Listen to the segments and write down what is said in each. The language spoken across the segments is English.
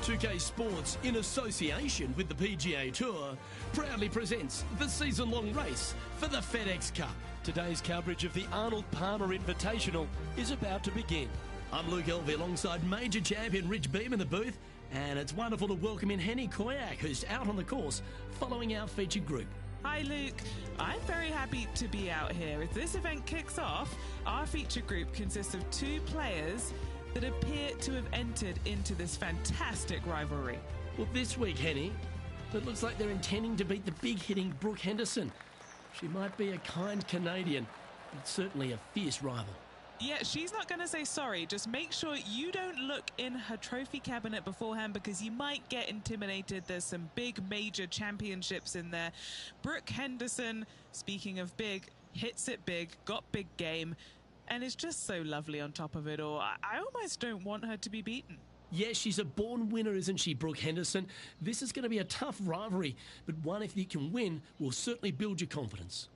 2K Sports, in association with the PGA Tour, proudly presents the season-long race for the FedEx Cup. Today's coverage of the Arnold Palmer Invitational is about to begin. I'm Luke Elvey alongside major champion Rich Beem in the booth, and it's wonderful to welcome in Henny Koyak, who's out on the course following our featured group. Hi Luke, I'm very happy to be out here. As this event kicks off, our feature group consists of 2 players that appear to have entered into this fantastic rivalry. Well, this week, Henny, it looks like they're intending to beat the big-hitting Brooke Henderson. She might be a kind Canadian, but certainly a fierce rival. Yeah, she's not going to say sorry. Just make sure you don't look in her trophy cabinet beforehand because you might get intimidated. There's some big major championships in there. Brooke Henderson, speaking of big, hits it big, got big game, and is just so lovely on top of it all. I almost don't want her to be beaten. Yes, she's a born winner, isn't she, Brooke Henderson? This is going to be a tough rivalry, but one if you can win will certainly build your confidence.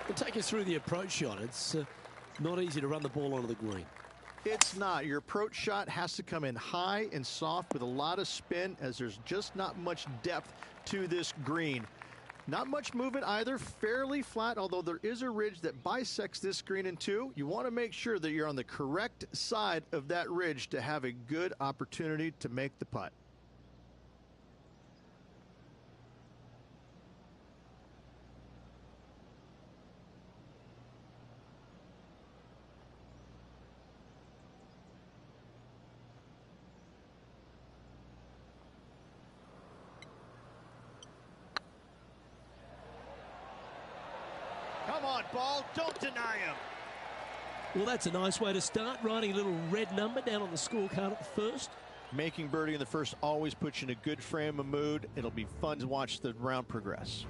Well, take us through the approach shot. It's not easy to run the ball onto the green. It's not. Your approach shot has to come in high and soft with a lot of spin, as there's just not much depth to this green. Not much movement either, fairly flat, although there is a ridge that bisects this green in two. You want to make sure that you're on the correct side of that ridge to have a good opportunity to make the putt. Come on, ball, don't deny him. Well, that's a nice way to start, writing a little red number down on the scorecard at the first. Making birdie in the first always puts you in a good frame of mood. It'll be fun to watch the round progress.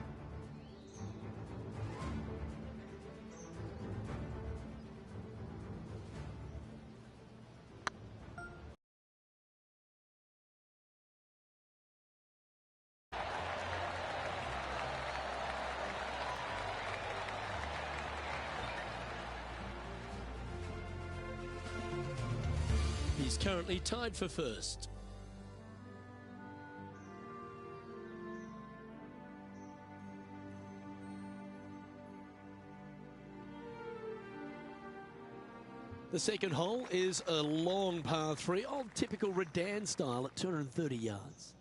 He's currently tied for first. The second hole is a long par 3, old typical Redan style at 230 yards.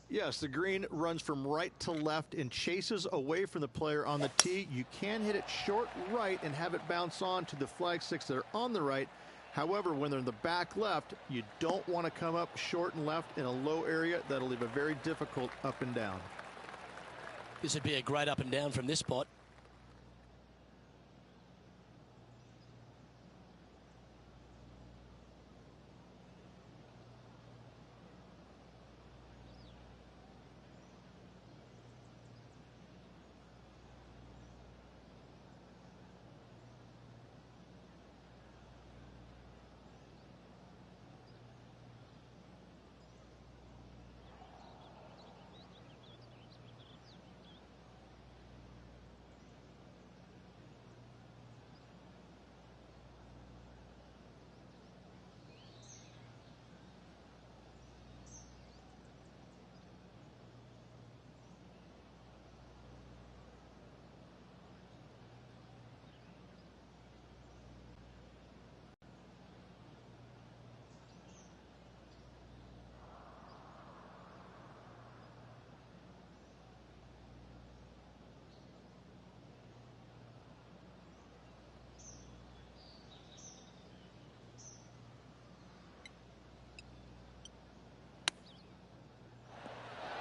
Yes, the green runs from right to left and chases away from the player on the tee. You can hit it short right and have it bounce on to the flag sticks that are on the right. However, when they're in the back left, you don't want to come up short and left in a low area. That'll leave a very difficult up and down. This would be a great up and down from this spot.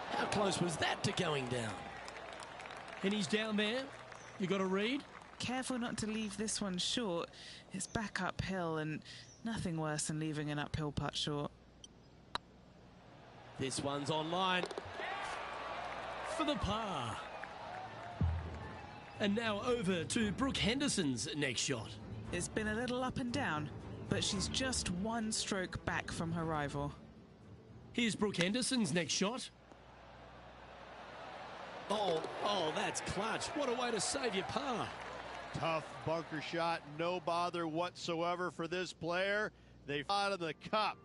How close was that to going down? And he's down there. You got to read. Careful not to leave this one short. It's back uphill, and nothing worse than leaving an uphill putt short. This one's online for the par. And now over to Brooke Henderson's next shot. It's been a little up and down, but she's just one stroke back from her rival. Here's Brooke Henderson's next shot. Oh, that's clutch. What a way to save your par. Tough bunker shot, no bother whatsoever for this player. They out of the cup.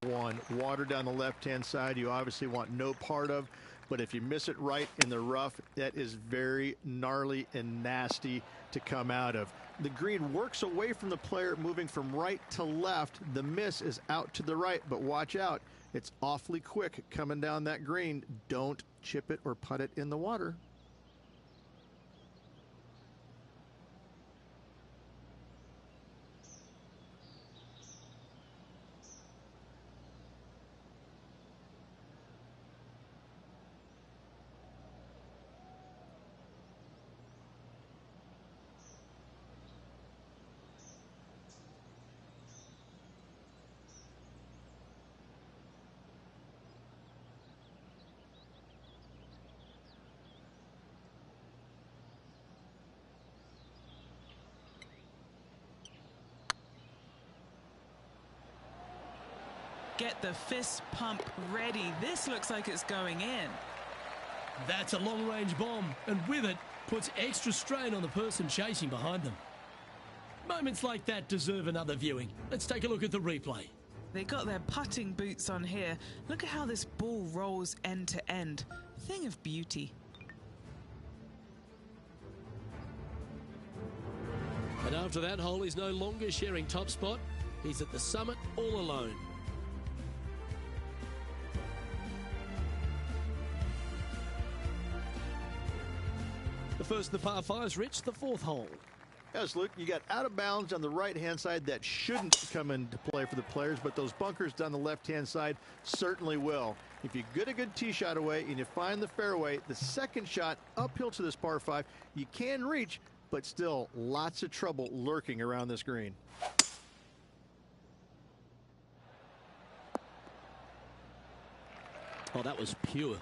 One, water down the left-hand side you obviously want no part of, but if you miss it right in the rough, that is very gnarly and nasty to come out of. The green works away from the player, moving from right to left. The miss is out to the right, but watch out. It's awfully quick coming down that green. Don't chip it or putt it in the water. Get the fist pump ready. This looks like it's going in. That's a long-range bomb, and with it, puts extra strain on the person chasing behind them. Moments like that deserve another viewing. Let's take a look at the replay. They got their putting boots on here. Look at how this ball rolls end to end. Thing of beauty. And after that hole, he's no longer sharing top spot. He's at the summit all alone. The first of the par fives, Rich, the fourth hole. Yes, Luke, you got out of bounds on the right-hand side that shouldn't come into play for the players, but those bunkers down the left-hand side certainly will. If you get a good tee shot away and you find the fairway, the second shot uphill to this par 5, you can reach, but still lots of trouble lurking around this green. Oh, that was pure.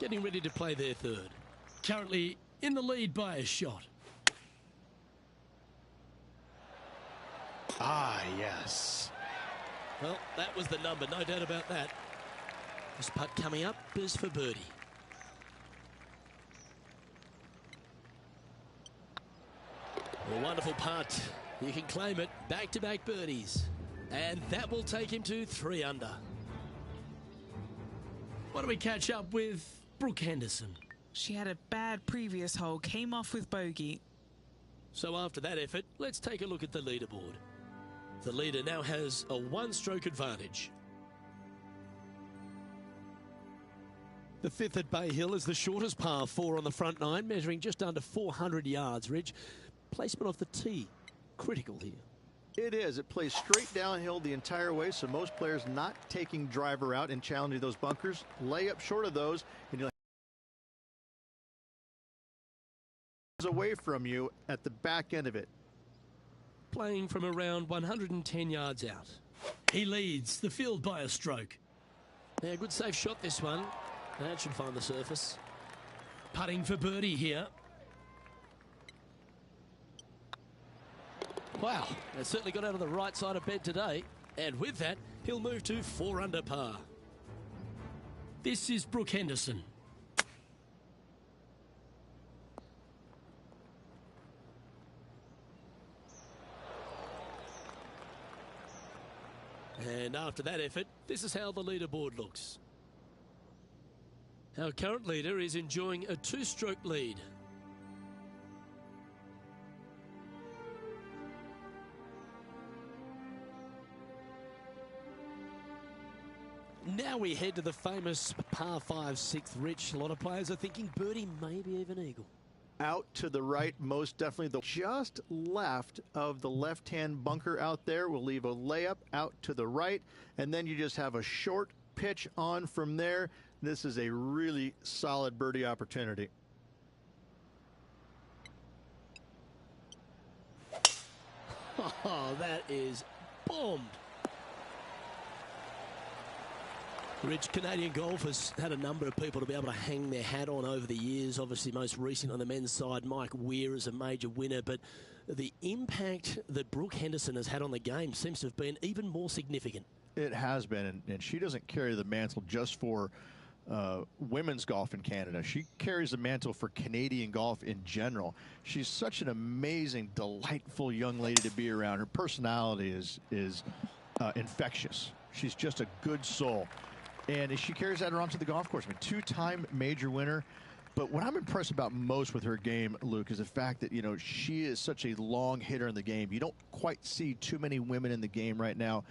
Getting ready to play their third. Currently in the lead by a shot. Ah, yes. Well, that was the number, no doubt about that. This putt coming up is for birdie. A wonderful putt. You can claim it. Back-to-back birdies. And that will take him to 3 under. Why don't we catch up with Brooke Henderson? She had a bad previous hole, came off with bogey. So after that effort, let's take a look at the leaderboard. The leader now has a 1-stroke advantage. The fifth at Bay Hill is the shortest par 4 on the front 9, measuring just under 400 yards, Ridge. Placement off the tee, critical here. It is. It plays straight downhill the entire way, so most players not taking driver out and challenging those bunkers. Lay up short of those, and you'll away from you at the back end of it. Playing from around 110 yards out. He leads the field by a stroke. Yeah, good safe shot this one. That should find the surface. Putting for birdie here. Wow, they certainly got out of the right side of bed today. And with that, he'll move to 4 under par. This is Brooke Henderson. And after that effort, this is how the leaderboard looks. Our current leader is enjoying a 2-stroke lead. Now we head to the famous par 5 6th, Rich. A lot of players are thinking birdie, maybe even eagle. Out to the right, most definitely. The just left of the left-hand bunker out there will leave a layup out to the right, and then you just have a short pitch on from there. This is a really solid birdie opportunity. Oh, that is bombed. Rich, Canadian golf has had a number of people to be able to hang their hat on over the years. Obviously, most recent on the men's side, Mike Weir is a major winner. But the impact that Brooke Henderson has had on the game seems to have been even more significant. It has been, and she doesn't carry the mantle just for women's golf in Canada. She carries the mantle for Canadian golf in general. She's such an amazing, delightful young lady to be around. Her personality is infectious. She's just a good soul. And she carries that around to the golf course. I mean, 2-time major winner. But what I'm impressed about most with her game, Luke, is the fact that, you know, she is such a long hitter in the game. You don't quite see too many women in the game right now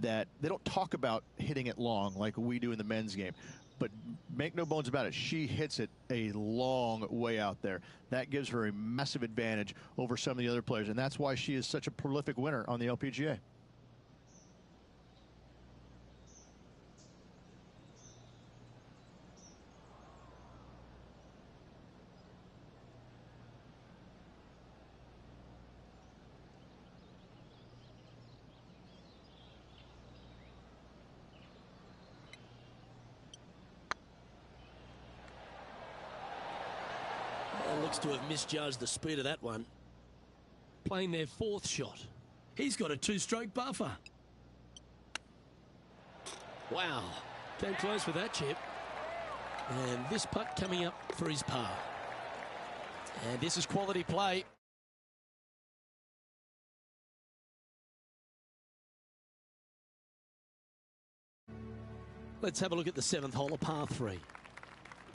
that they don't talk about hitting it long like we do in the men's game. But make no bones about it, she hits it a long way out there. That gives her a massive advantage over some of the other players. And that's why she is such a prolific winner on the LPGA. Looks to have misjudged the speed of that one. Playing their 4th shot. He's got a 2-stroke buffer. Wow. Came close with that chip. And this putt coming up for his par. And this is quality play. Let's have a look at the 7th hole, a par 3.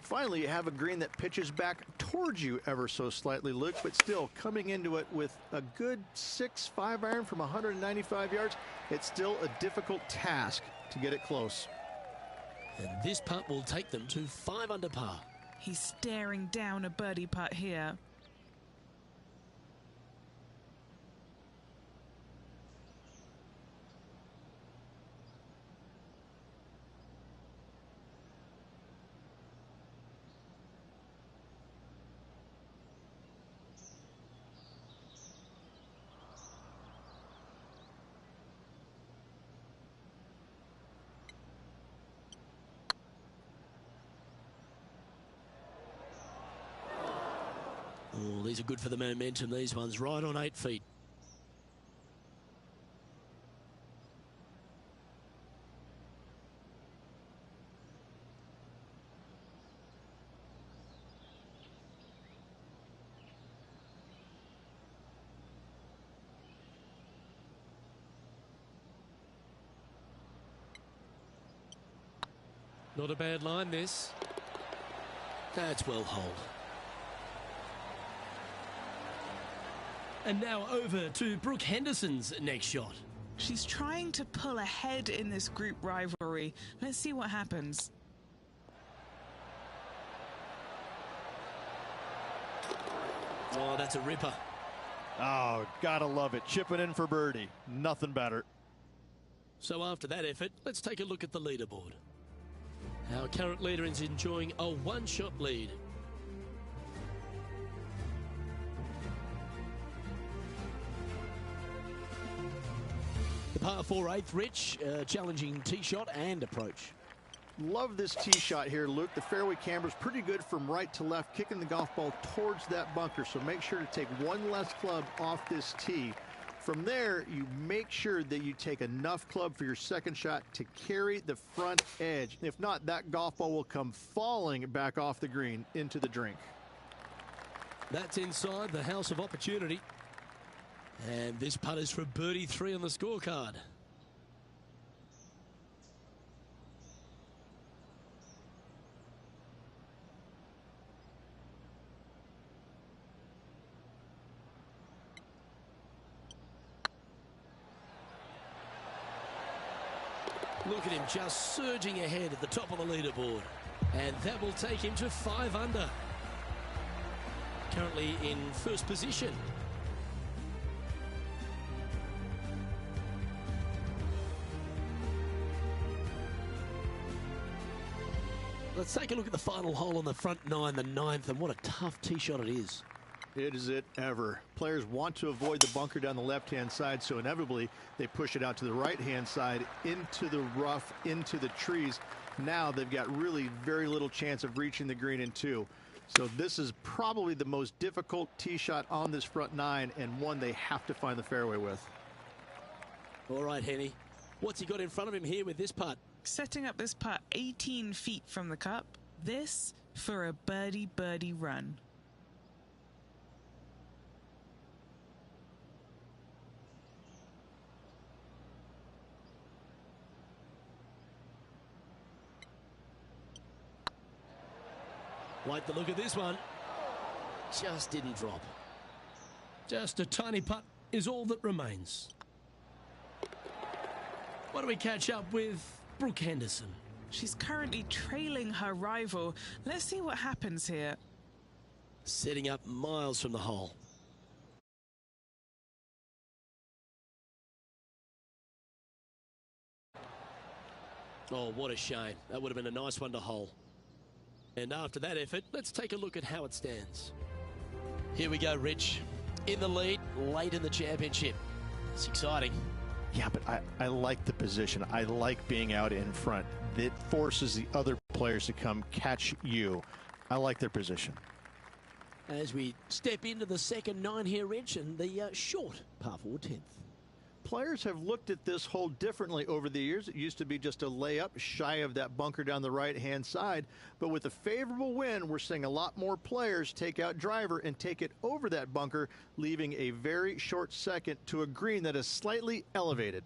Finally, you have a green that pitches back towards you ever so slightly, Luke, but still coming into it with a good 6-5 iron from 195 yards. It's still a difficult task to get it close. And this putt will take them to 5 under par. He's staring down a birdie putt here. Oh, these are good for the momentum, these ones, right on 8 feet. Not a bad line, this. That's well holed. And now over to Brooke Henderson's next shot. She's trying to pull ahead in this group rivalry. Let's see what happens. Oh, that's a ripper. Oh, gotta love it. Chipping in for birdie. Nothing better. So after that effort, let's take a look at the leaderboard. Our current leader is enjoying a one-shot lead. The par 4 8th, Rich, challenging tee shot and approach. Love this tee shot here, Luke. The fairway camber's pretty good from right to left, kicking the golf ball towards that bunker. So make sure to take one less club off this tee. From there, you make sure that you take enough club for your second shot to carry the front edge. If not, that golf ball will come falling back off the green into the drink. That's inside the house of opportunity. And this putt is for birdie 3 on the scorecard. Look at him just surging ahead at the top of the leaderboard. And that will take him to 5 under. Currently in first position. Let's take a look at the final hole on the front 9, the 9th, and what a tough tee shot it is. It is it ever. Players want to avoid the bunker down the left-hand side, so inevitably they push it out to the right-hand side, into the rough, into the trees. Now they've got really very little chance of reaching the green in 2. So this is probably the most difficult tee shot on this front 9, and one they have to find the fairway with. All right, Henny. What's he got in front of him here with this putt? Setting up this putt 18 feet from the cup. This for a birdie run. Like the look of this one. Just didn't drop. Just a tiny putt is all that remains. Why don't we catch up with Brooke Henderson? She's currently trailing her rival. Let's see what happens here. Setting up miles from the hole. Oh, what a shame. That would have been a nice one to hole. And after that effort, let's take a look at how it stands. Here we go, Rich. In the lead, late in the championship. It's exciting. Yeah, but I like the position. I like being out in front. It forces the other players to come catch you. I like their position. As we step into the second 9 here, Rich, and the short par 4 10th. players have looked at this hole differently over the years. It used to be just a layup shy of that bunker down the right-hand side. But with a favorable wind, we're seeing a lot more players take out driver and take it over that bunker, leaving a very short second to a green that is slightly elevated.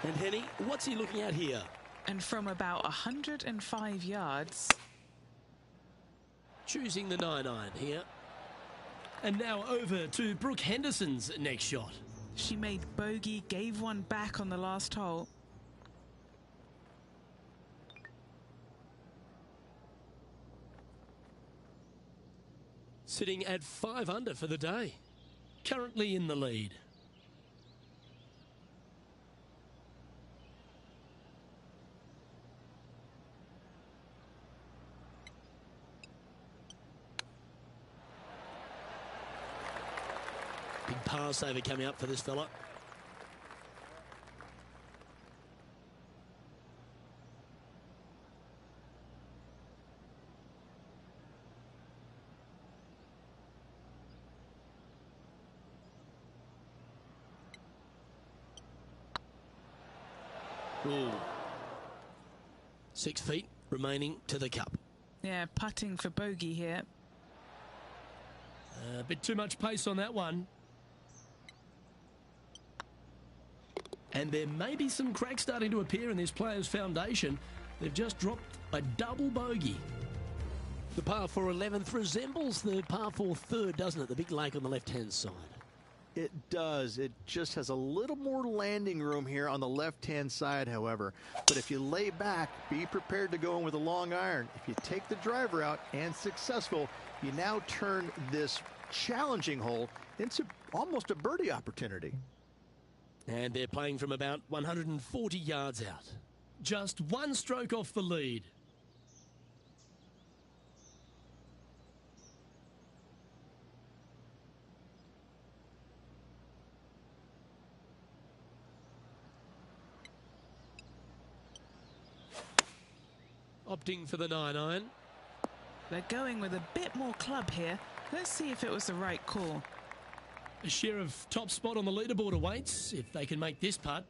And Henny, what's he looking at here? And from about 105 yards. Choosing the 9-iron here. And now over to Brooke Henderson's next shot. She made bogey, gave one back on the last hole. Sitting at 5 under for the day. Currently in the lead. Big par saver coming up for this fella. Ooh. 6 feet remaining to the cup. Yeah, putting for bogey here. A bit too much pace on that one. And there may be some cracks starting to appear in this player's foundation. They've just dropped a double bogey. The par 4 11th resembles the par 4 third, doesn't it? The big lake on the left-hand side. It does. It just has a little more landing room here on the left-hand side, however. But if you lay back, be prepared to go in with a long iron. If you take the driver out and successful, you now turn this challenging hole into almost a birdie opportunity. And they're playing from about 140 yards out. Just one stroke off the lead. Opting for the 9-iron. They're going with a bit more club here. Let's see if it was the right call. A share of top spot on the leaderboard awaits if they can make this putt.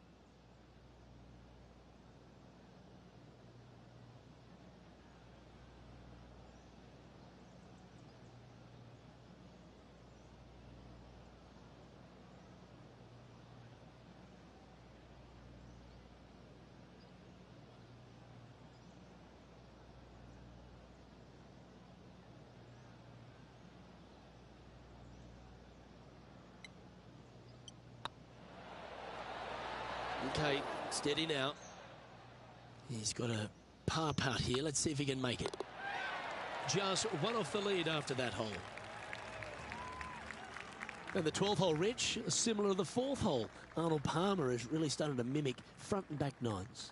Okay, steady now. He's got a par putt here. Let's see if he can make it. Just one off the lead after that hole. And the 12th hole, Rich, similar to the 4th hole. Arnold Palmer is really starting to mimic front and back nines.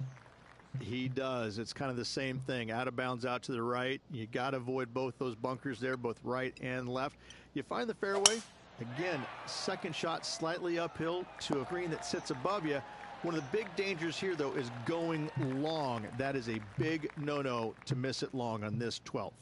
He does. It's kind of the same thing. Out of bounds out to the right. You got to avoid both those bunkers there, both right and left. You find the fairway. Again, second shot slightly uphill to a green that sits above you. One of the big dangers here, though, is going long. That is a big no-no to miss it long on this 12th.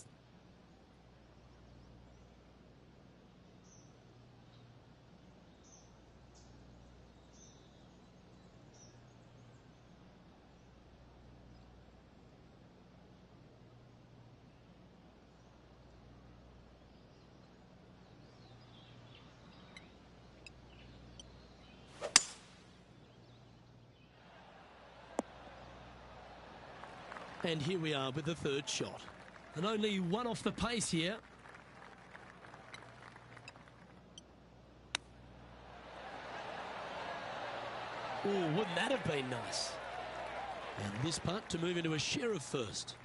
And here we are with the 3rd shot. And only one off the pace here. Oh, wouldn't that have been nice? And this putt to move into a share of first.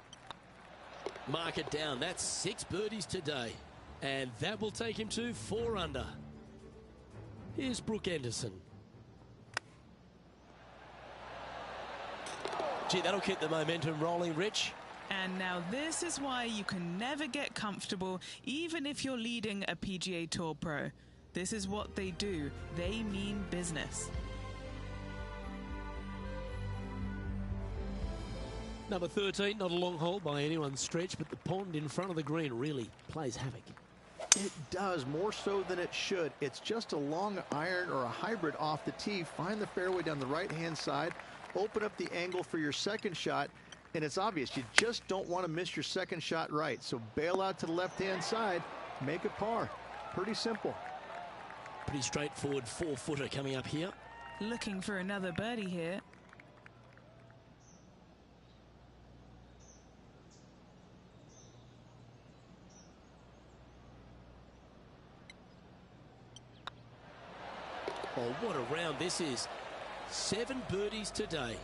Mark it down. That's 6 birdies today. And that will take him to 4 under. Here's Brooke Henderson. Gee, that'll keep the momentum rolling, Rich. And now this is why you can never get comfortable, even if you're leading a PGA Tour pro. This is what they do. They mean business. Number 13, not a long hole by anyone's stretch, but the pond in front of the green really plays havoc. It does, more so than it should. It's just a long iron or a hybrid off the tee. Find the fairway down the right-hand side, open up the angle for your second shot, and it's obvious you just don't want to miss your second shot right. So bail out to the left-hand side, make a par. Pretty simple. Pretty straightforward 4-footer coming up here. Looking for another birdie here. Oh, what a round this is. 7 birdies today.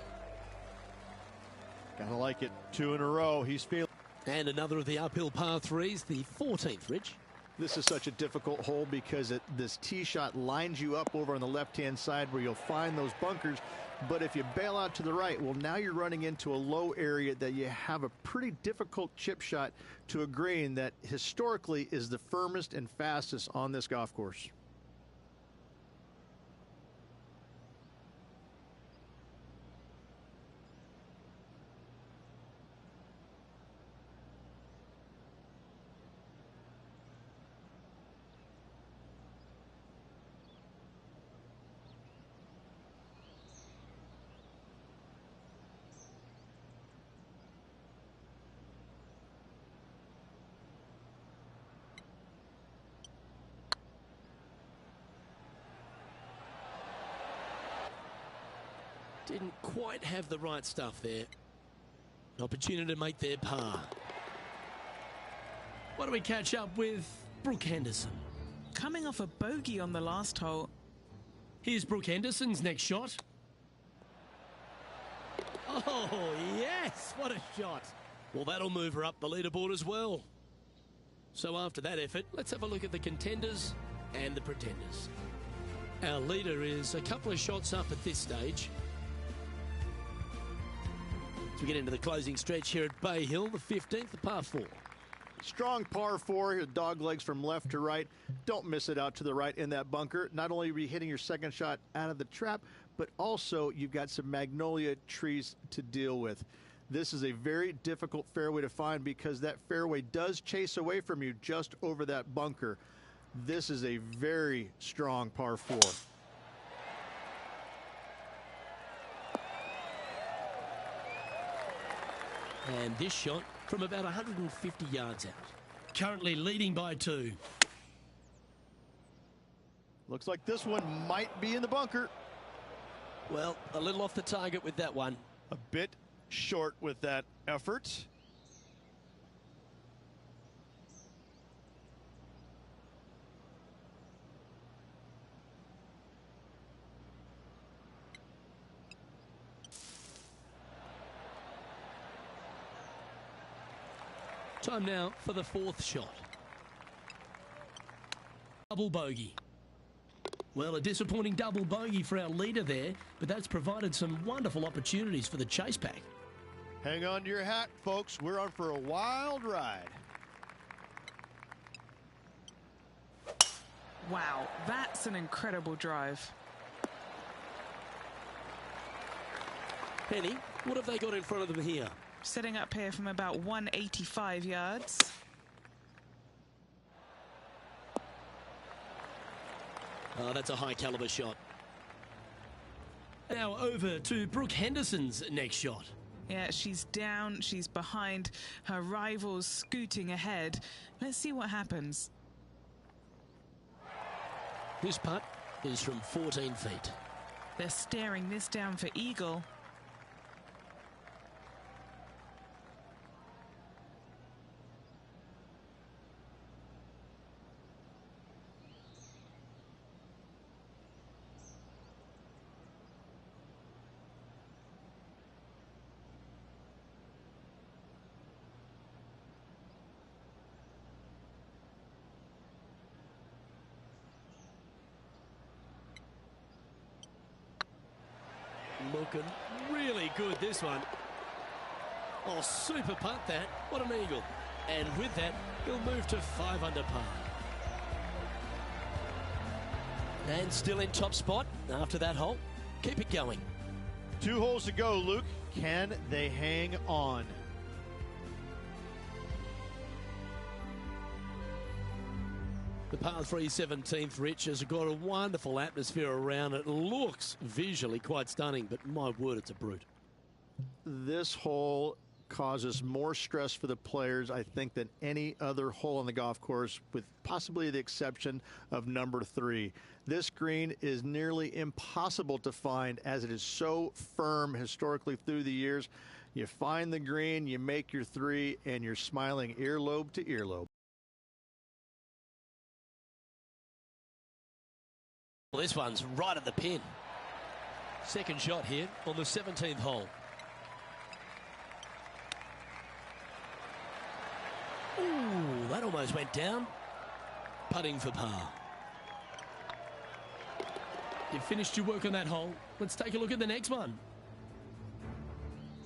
Gotta like it. 2 in a row. He's feeling. And another of the uphill par 3s, the 14th, Rich. This is such a difficult hole because this tee shot lines you up over on the left-hand side where you'll find those bunkers. But if you bail out to the right, well, now you're running into a low area that you have a pretty difficult chip shot to a green that historically is the firmest and fastest on this golf course. Didn't quite have the right stuff there. An opportunity to make their par. Why don't we catch up with Brooke Henderson? Coming off a bogey on the last hole. Here's Brooke Henderson's next shot. Oh, yes, what a shot. Well, that'll move her up the leaderboard as well. So after that effort, let's have a look at the contenders and the pretenders. Our leader is a couple of shots up at this stage. As we get into the closing stretch here at Bay Hill, the 15th, the par 4. Strong par 4, dog legs from left to right. Don't miss it out to the right in that bunker. Not only are you hitting your second shot out of the trap, but also you've got some magnolia trees to deal with. This is a very difficult fairway to find because that fairway does chase away from you just over that bunker. This is a very strong par 4. And this shot from about 150 yards out. Currently leading by 2. Looks like this one might be in the bunker. Well, a little off the target with that one. A bit short with that effort. Time now for the 4th shot. Double bogey. Well, a disappointing double bogey for our leader there, but that's provided some wonderful opportunities for the chase pack. Hang on to your hat, folks. We're on for a wild ride. Wow, that's an incredible drive. Penny, what have they got in front of them here? Setting up here from about 185 yards. Oh, that's a high caliber shot. Now over to Brooke Henderson's next shot. Yeah, she's down, she's behind, her rivals scooting ahead. Let's see what happens. This putt is from 14 feet. They're staring this down for eagle. looking really good, this one. Oh, super putt that. What an eagle. And with that, he'll move to 5 under par. And still in top spot after that hole. Keep it going. 2 holes to go, Luke. Can they hang on? The par 3 17th, Rich, has got a wonderful atmosphere around it. Looks visually quite stunning, but my word, it's a brute. This hole causes more stress for the players, I think, than any other hole on the golf course, with possibly the exception of number 3. This green is nearly impossible to find, as it is so firm historically through the years. You find the green, you make your 3, and you're smiling earlobe to earlobe. Well, this one's right at the pin. Second shot here on the 17th hole. Ooh, that almost went down. Putting for par. You've finished your work on that hole. Let's take a look at the next one.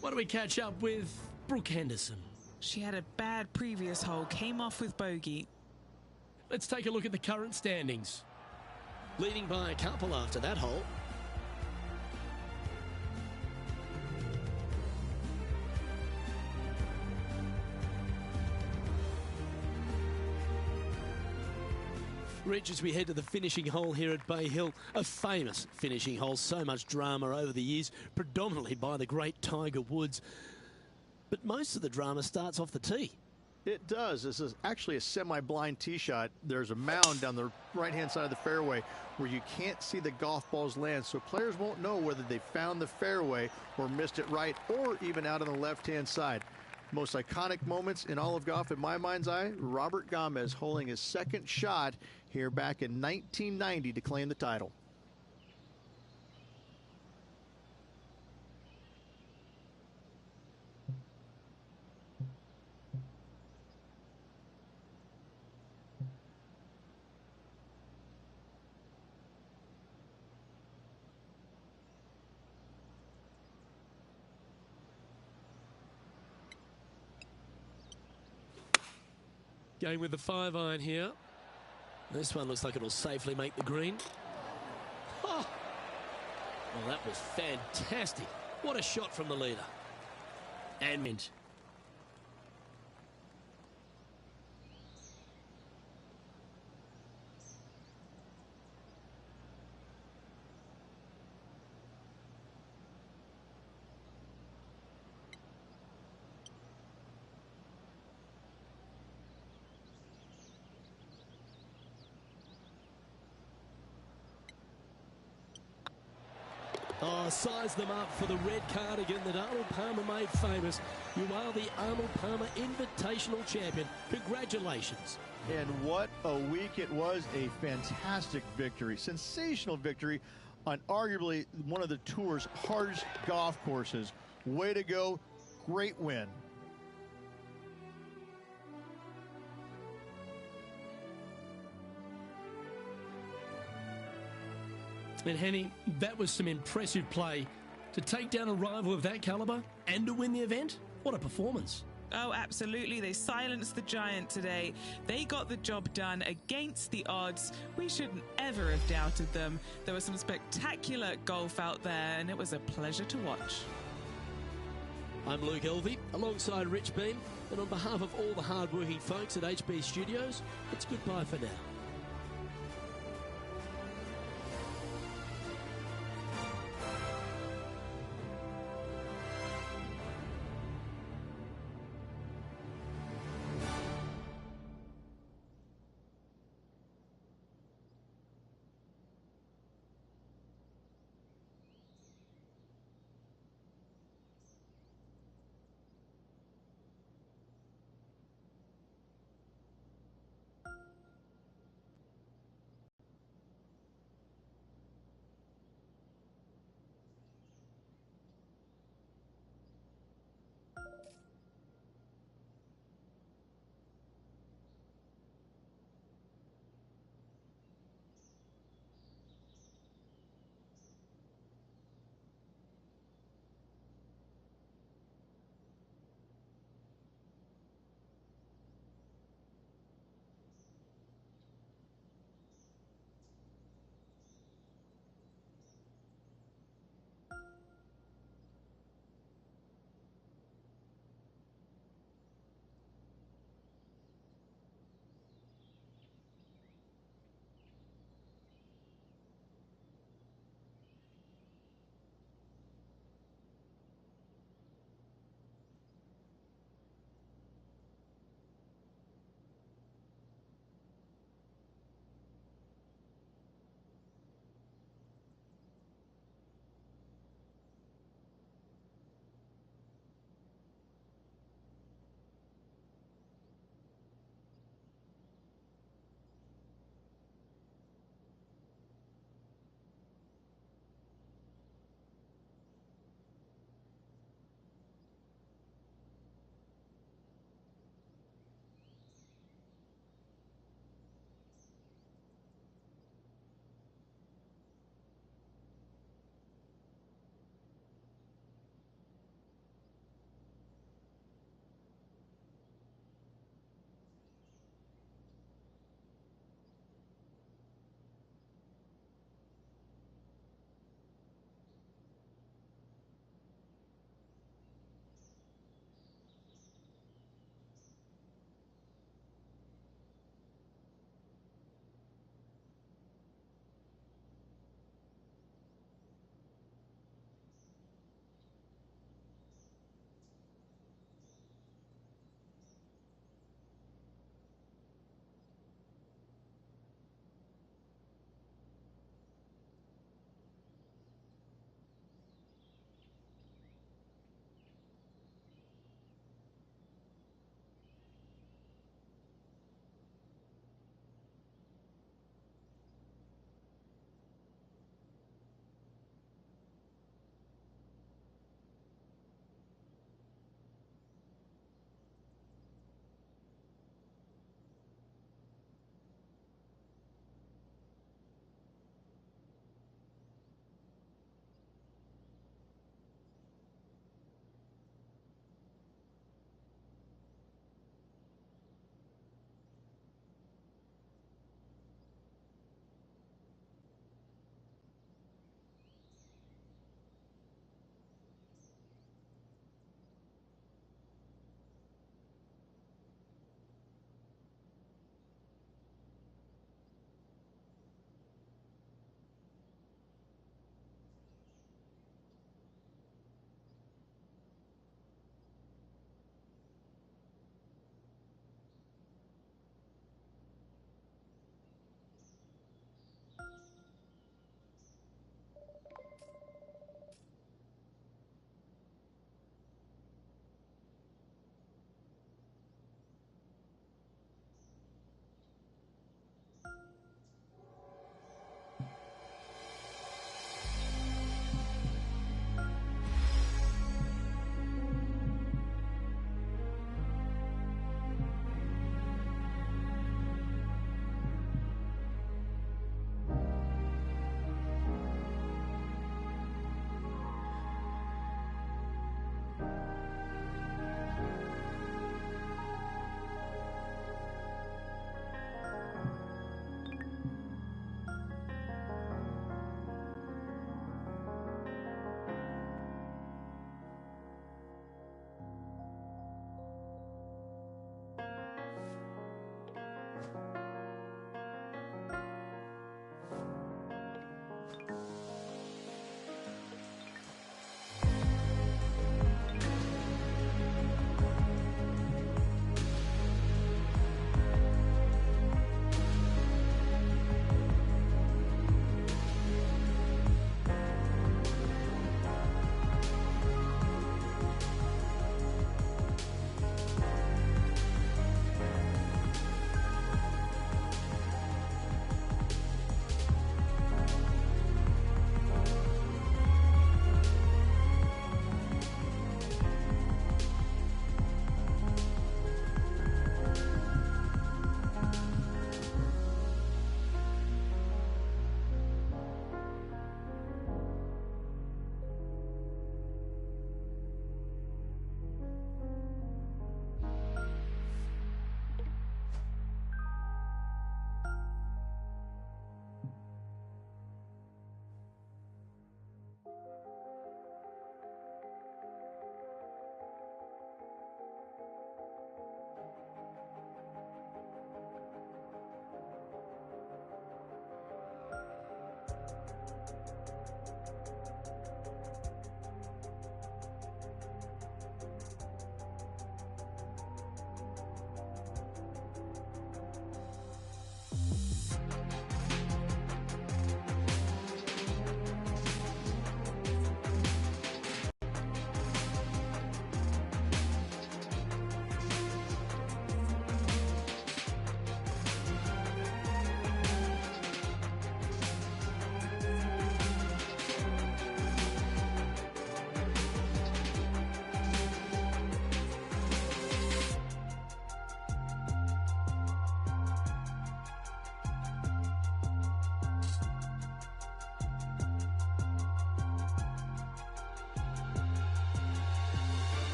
What do we catch up with Brooke Henderson? She had a bad previous hole, came off with bogey. Let's take a look at the current standings. Leading by a couple after that hole. Rich, as we head to the finishing hole here at Bay Hill, a famous finishing hole, so much drama over the years, predominantly by the great Tiger Woods. But most of the drama starts off the tee. It does. This is actually a semi-blind tee shot. There's a mound down the right-hand side of the fairway where you can't see the golf balls land, so players won't know whether they found the fairway or missed it right, or even out on the left-hand side. Most iconic moments in all of golf, in my mind's eye, Robert Gomez holding his second shot here back in 1990 to claim the title. Going with the 5-iron here. This one looks like it'll safely make the green. Oh! Well, that was fantastic. What a shot from the leader. And mint. Oh, size them up for the red cardigan that Arnold Palmer made famous. You are the Arnold Palmer Invitational Champion. Congratulations. And what a week it was. A fantastic victory. Sensational victory on arguably one of the tour's hardest golf courses. Way to go. Great win. And Henny, that was some impressive play. To take down a rival of that caliber and to win the event, what a performance. Oh, absolutely. They silenced the giant today. They got the job done against the odds. We shouldn't ever have doubted them. There was some spectacular golf out there, and it was a pleasure to watch. I'm Luke Elvey, alongside Rich Beam, and on behalf of all the hard-working folks at HB Studios, it's goodbye for now.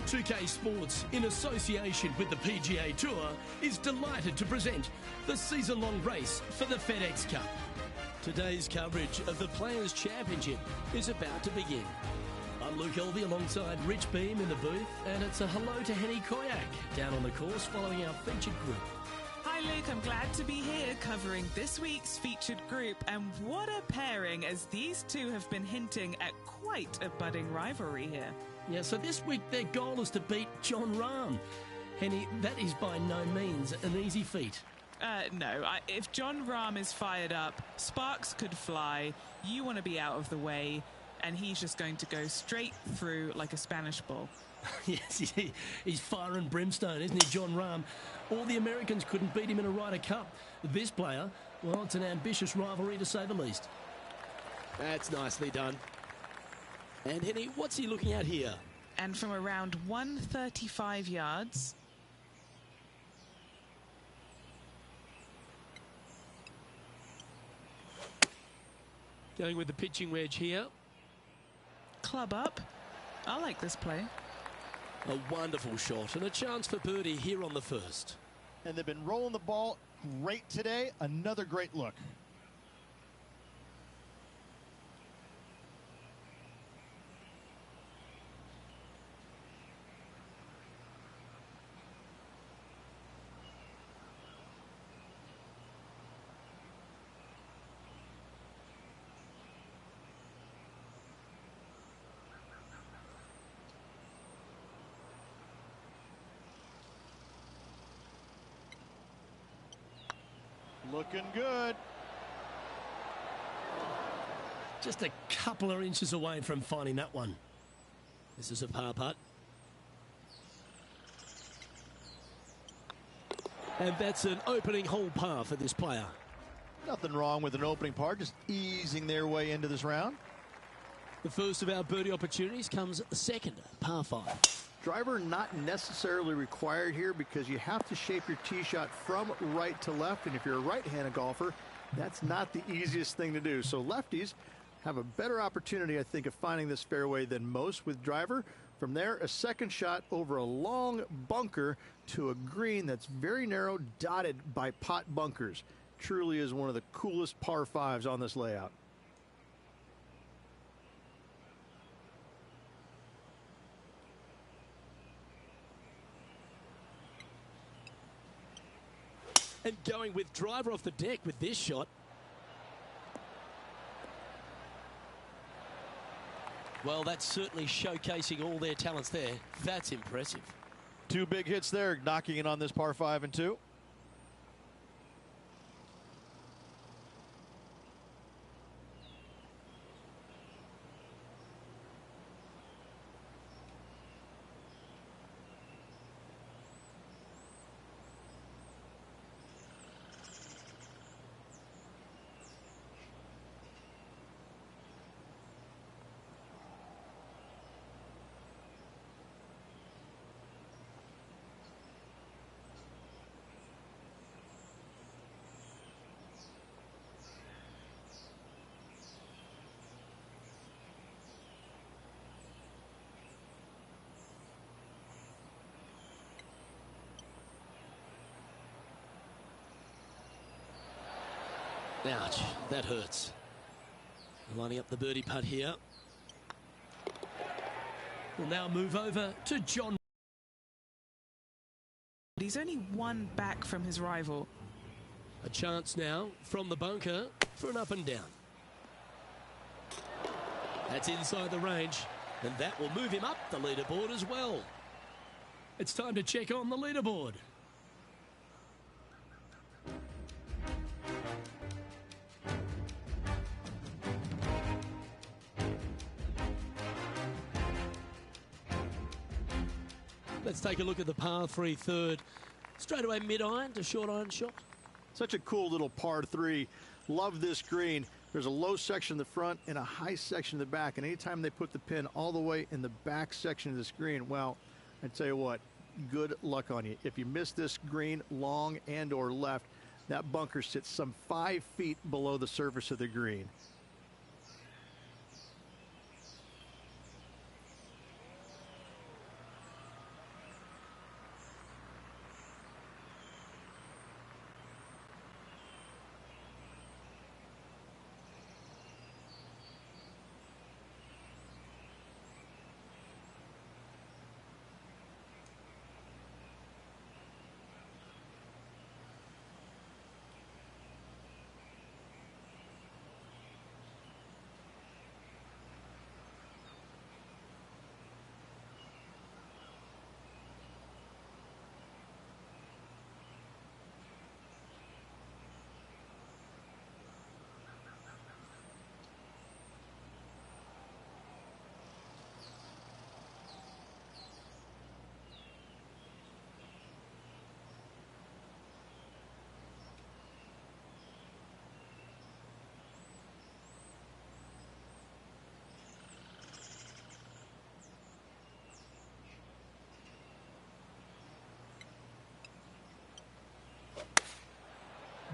2K Sports, in association with the PGA Tour, is delighted to present the season-long race for the FedEx Cup. Today's coverage of the Players' Championship is about to begin. I'm Luke Elvey alongside Rich Beam in the booth, and it's a hello to Henny Koyak down on the course following our featured group. Hi Luke, I'm glad to be here covering this week's featured group, and what a pairing, as these two have been hinting at quite a budding rivalry here. Yeah, so this week their goal is to beat Jon Rahm. Henny, that is by no means an easy feat. No, if Jon Rahm is fired up, sparks could fly, you want to be out of the way, and he's just going to go straight through like a Spanish ball. Yes, he's fire and brimstone, isn't he, Jon Rahm? All the Americans couldn't beat him in a Ryder Cup. This player, well, it's an ambitious rivalry to say the least. That's nicely done. And Henny, what's he looking at here? And from around 135 yards... Going with the pitching wedge here. club up. I like this play. A wonderful shot and a chance for birdie here on the first. And they've been rolling the ball great today. Another great look. Looking good. Just a couple of inches away from finding that one. This is a par putt. And that's an opening hole par for this player. Nothing wrong with an opening par, just easing their way into this round. The first of our birdie opportunities comes second, par 5. Driver not necessarily required here because you have to shape your tee shot from right to left, and if you're a right-handed golfer, that's not the easiest thing to do. So lefties have a better opportunity, I think, of finding this fairway than most with driver. From there, a second shot over a long bunker to a green that's very narrow, dotted by pot bunkers. Truly is one of the coolest par 5s on this layout. And going with driver off the deck with this shot. Well, that's certainly showcasing all their talents there. That's impressive. Two big hits there, knocking it on this par 5 and 2. Ouch, that hurts. Lining up the birdie putt here. We'll now move over to Jon. He's only one back from his rival. A chance now from the bunker for an up and down. That's inside the range, and that will move him up the leaderboard as well. It's time to check on the leaderboard. Let's take a look at the par 3 third. Straight away mid-iron to short iron shot. Such a cool little par 3. Love this green. There's a low section in the front and a high section in the back. And anytime they put the pin all the way in the back section of this green, well, I tell you what, good luck on you. If you miss this green long and or left, that bunker sits some 5 feet below the surface of the green.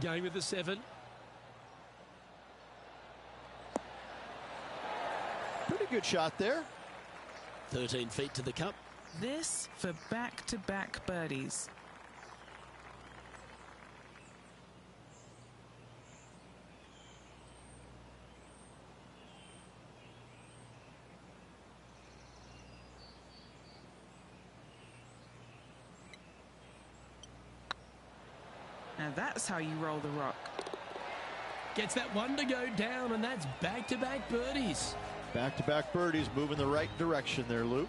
Going with the 7. Pretty good shot there. 13 feet to the cup. This for back-to-back birdies. Now that's how you roll the rock. Gets that one to go down, and that's back-to-back birdies. Back-to-back birdies, moving the right direction there, Luke.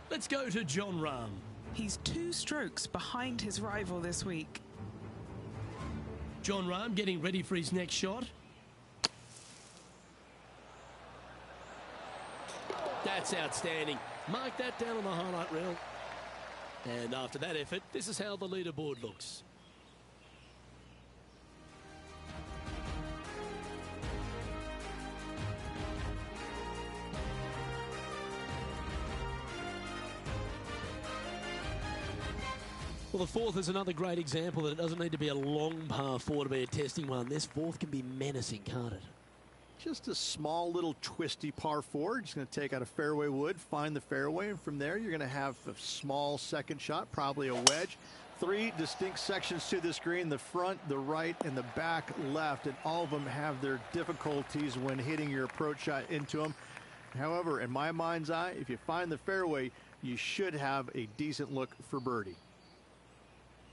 Let's go to Jon Rahm. He's 2 strokes behind his rival this week. Jon Rahm getting ready for his next shot. That's outstanding. Mark that down on the highlight reel. And after that effort, this is how the leaderboard looks. Well, the 4th is another great example that it doesn't need to be a long par 4 to be a testing one. This 4th can be menacing, can't it? Just a small little twisty par 4. Just going to take out a fairway wood, find the fairway, and from there you're going to have a small second shot, probably a wedge. 3 distinct sections to this green, the front, the right, and the back left, and all of them have their difficulties when hitting your approach shot into them. However, in my mind's eye, if you find the fairway, you should have a decent look for birdie.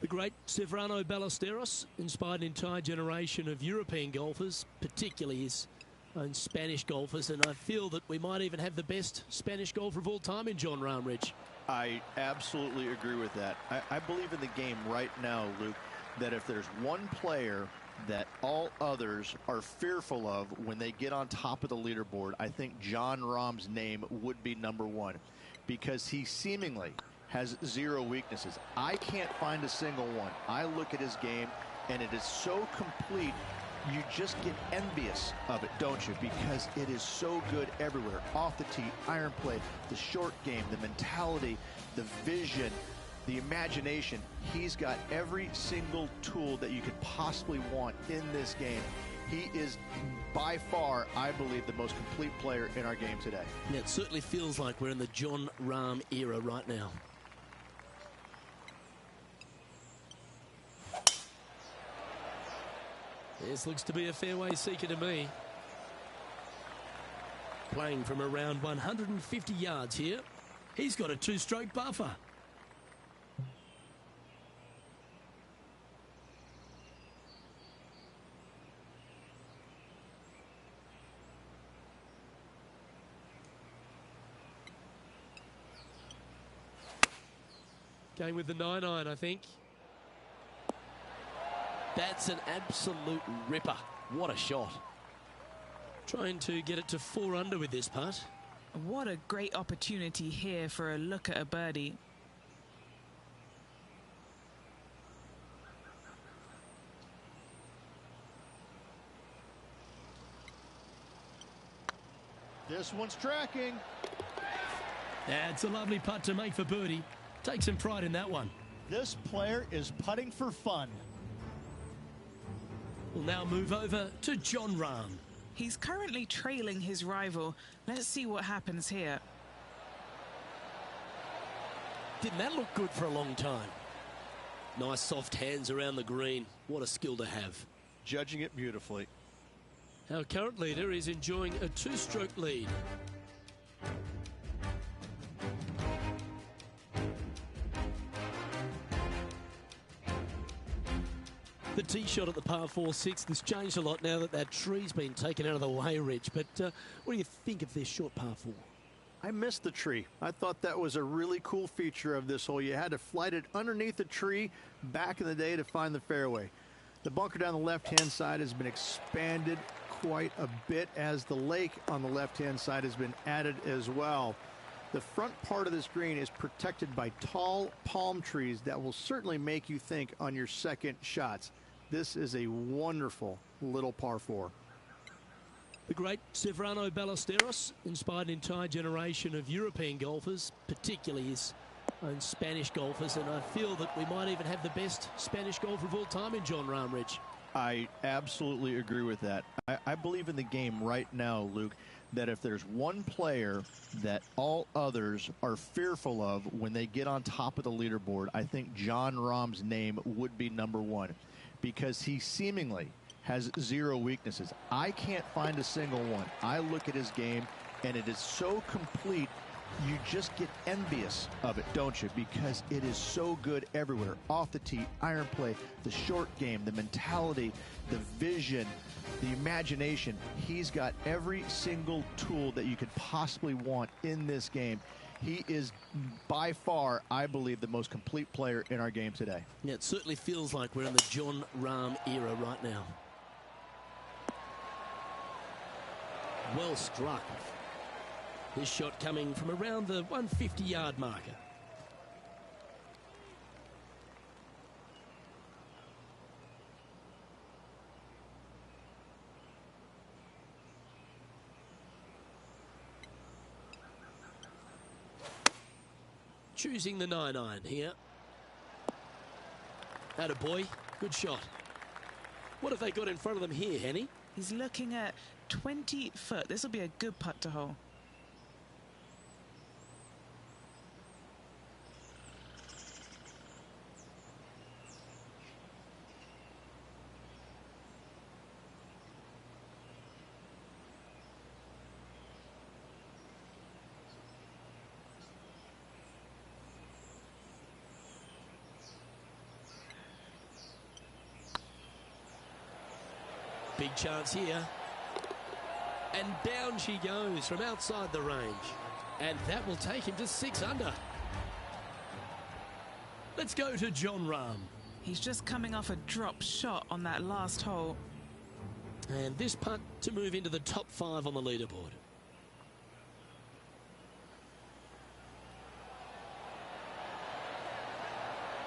The great Ceferano Ballesteros inspired an entire generation of European golfers, particularly his own Spanish golfers, and I feel that we might even have the best Spanish golfer of all time in Jon Rahm, Rich. I absolutely agree with that. I believe in the game right now, Luke, that if there's one player that all others are fearful of when they get on top of the leaderboard, I think Jon Rahm's name would be number 1, because he seemingly has 0 weaknesses. I can't find a single one. I look at his game, and it is so complete, you just get envious of it, don't you? Because it is so good everywhere. Off the tee, iron play, the short game, the mentality, the vision, the imagination. He's got every single tool that you could possibly want in this game. He is by far, I believe, the most complete player in our game today. Yeah, it certainly feels like we're in the Jon Rahm era right now. This looks to be a fairway seeker to me. Playing from around 150 yards here. He's got a 2-stroke buffer. Going with the 9-iron, I think. That's an absolute ripper. What a shot. Trying to get it to 4 under with this putt. What a great opportunity here for a look at a birdie. This one's tracking. That's a lovely putt to make for birdie. Take some pride in that one. This player is putting for fun. We'll now move over to Jon Rahm. He's currently trailing his rival. Let's see what happens here. Didn't that look good for a long time? Nice soft hands around the green. What a skill to have. Judging it beautifully. Our current leader is enjoying a 2-stroke lead. The tee shot at the par 4-6 has changed a lot now that that tree's been taken out of the way, Rich. But what do you think of this short par 4? I missed the tree. I thought that was a really cool feature of this hole. You had to flight it underneath the tree back in the day to find the fairway. The bunker down the left-hand side has been expanded quite a bit as the lake on the left-hand side has been added as well. The front part of this green is protected by tall palm trees that will certainly make you think on your second shots. This is a wonderful little par 4. The great Ceferano Ballesteros inspired an entire generation of European golfers, particularly his own Spanish golfers, and I feel that we might even have the best Spanish golfer of all time in Jon Rahm, Rich. I absolutely agree with that. I believe in the game right now, Luke, that if there's one player that all others are fearful of when they get on top of the leaderboard, I think Jon Rahm's name would be number one, because he seemingly has zero weaknesses. I can't find a single one. I look at his game, and it is so complete, you just get envious of it, don't you? Because it is so good everywhere. Off the tee, iron play, the short game, the mentality, the vision, the imagination. He's got every single tool that you could possibly want in this game. He is by far, I believe, the most complete player in our game today. Yeah, it certainly feels like we're in the Jon Rahm era right now. Well struck. This shot coming from around the 150-yard marker. Choosing the 9-iron here. Attaboy, good shot. What have they got in front of them here, Henny? He's looking at 20 foot. This will be a good putt to hole. Big chance here. And down she goes from outside the range. And that will take him to 6 under. Let's go to Jon Rahm. He's just coming off a drop shot on that last hole. And this putt to move into the top 5 on the leaderboard.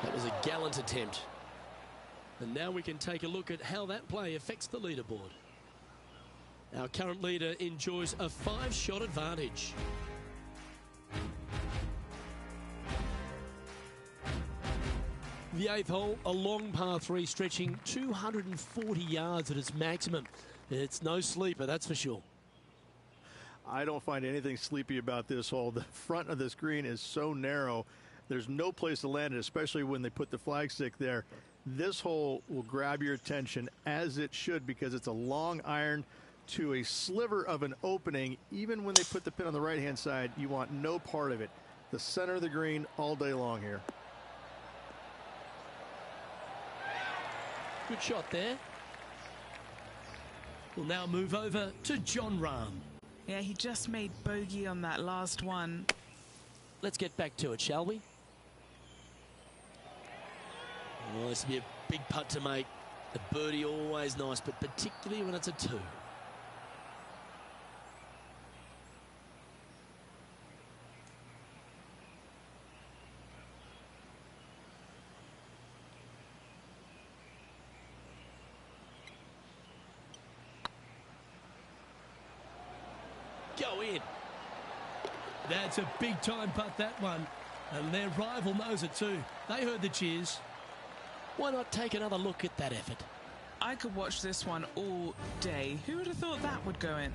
That was a gallant attempt. And now we can take a look at how that play affects the leaderboard. Our current leader enjoys a 5-shot advantage. The 8th hole, a long par 3 stretching 240 yards at its maximum. It's no sleeper, that's for sure. I don't find anything sleepy about this hole. The front of this green is so narrow. There's no place to land it, especially when they put the flagstick there. This hole will grab your attention, as it should, because it's a long iron to a sliver of an opening. Even when they put the pin on the right-hand side, you want no part of it. The center of the green all day long here. Good shot there. We'll now move over to Jon Rahm. Yeah, he just made bogey on that last one. Let's get back to it, shall we? Well, this will be a big putt to make. A birdie always nice, but particularly when it's a 2. Go in. That's a big time putt, that one. And their rival knows it too. They heard the cheers. Why not take another look at that effort? I could watch this one all day. Who would have thought that would go in?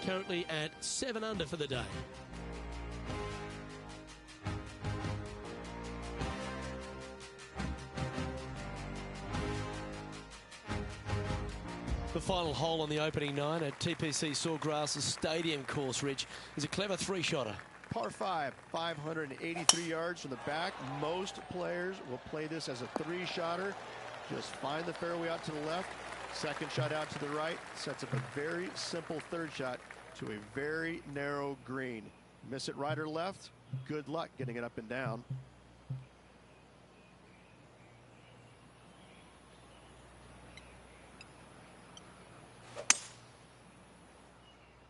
Currently at 7 under for the day. The final hole on the opening 9 at TPC Sawgrass Stadium course, Rich, is a clever 3-shotter. Par 5, 583 yards from the back. Most players will play this as a 3-shotter. Just find the fairway out to the left. Second shot out to the right. Sets up a very simple third shot to a very narrow green. Miss it right or left, good luck getting it up and down.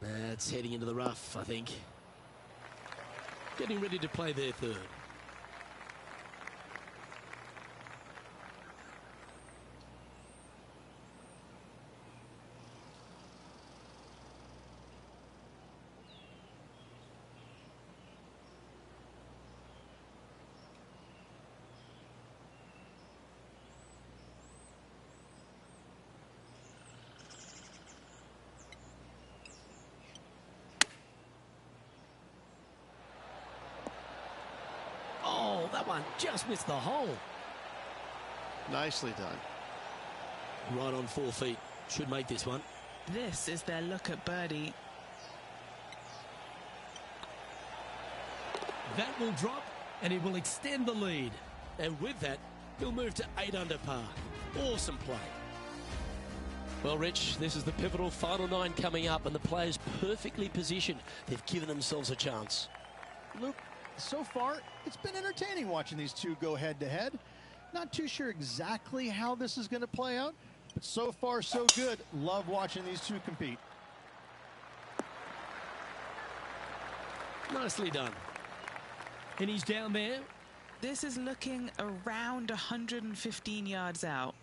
That's heading into the rough, I think. Getting ready to play their third. That one just missed the hole. Nicely done. Right on 4 feet. Should make this one. This is their look at birdie. That will drop and it will extend the lead. And with that, he'll move to 8 under par. Awesome play. Well, Rich, this is the pivotal final 9 coming up, and the players perfectly positioned. They've given themselves a chance. Luke, so far, it's been entertaining watching these two go head-to-head. Not too sure exactly how this is going to play out, but so far, so good. Love watching these two compete. Nicely done. And he's down there. This is looking around 115 yards out.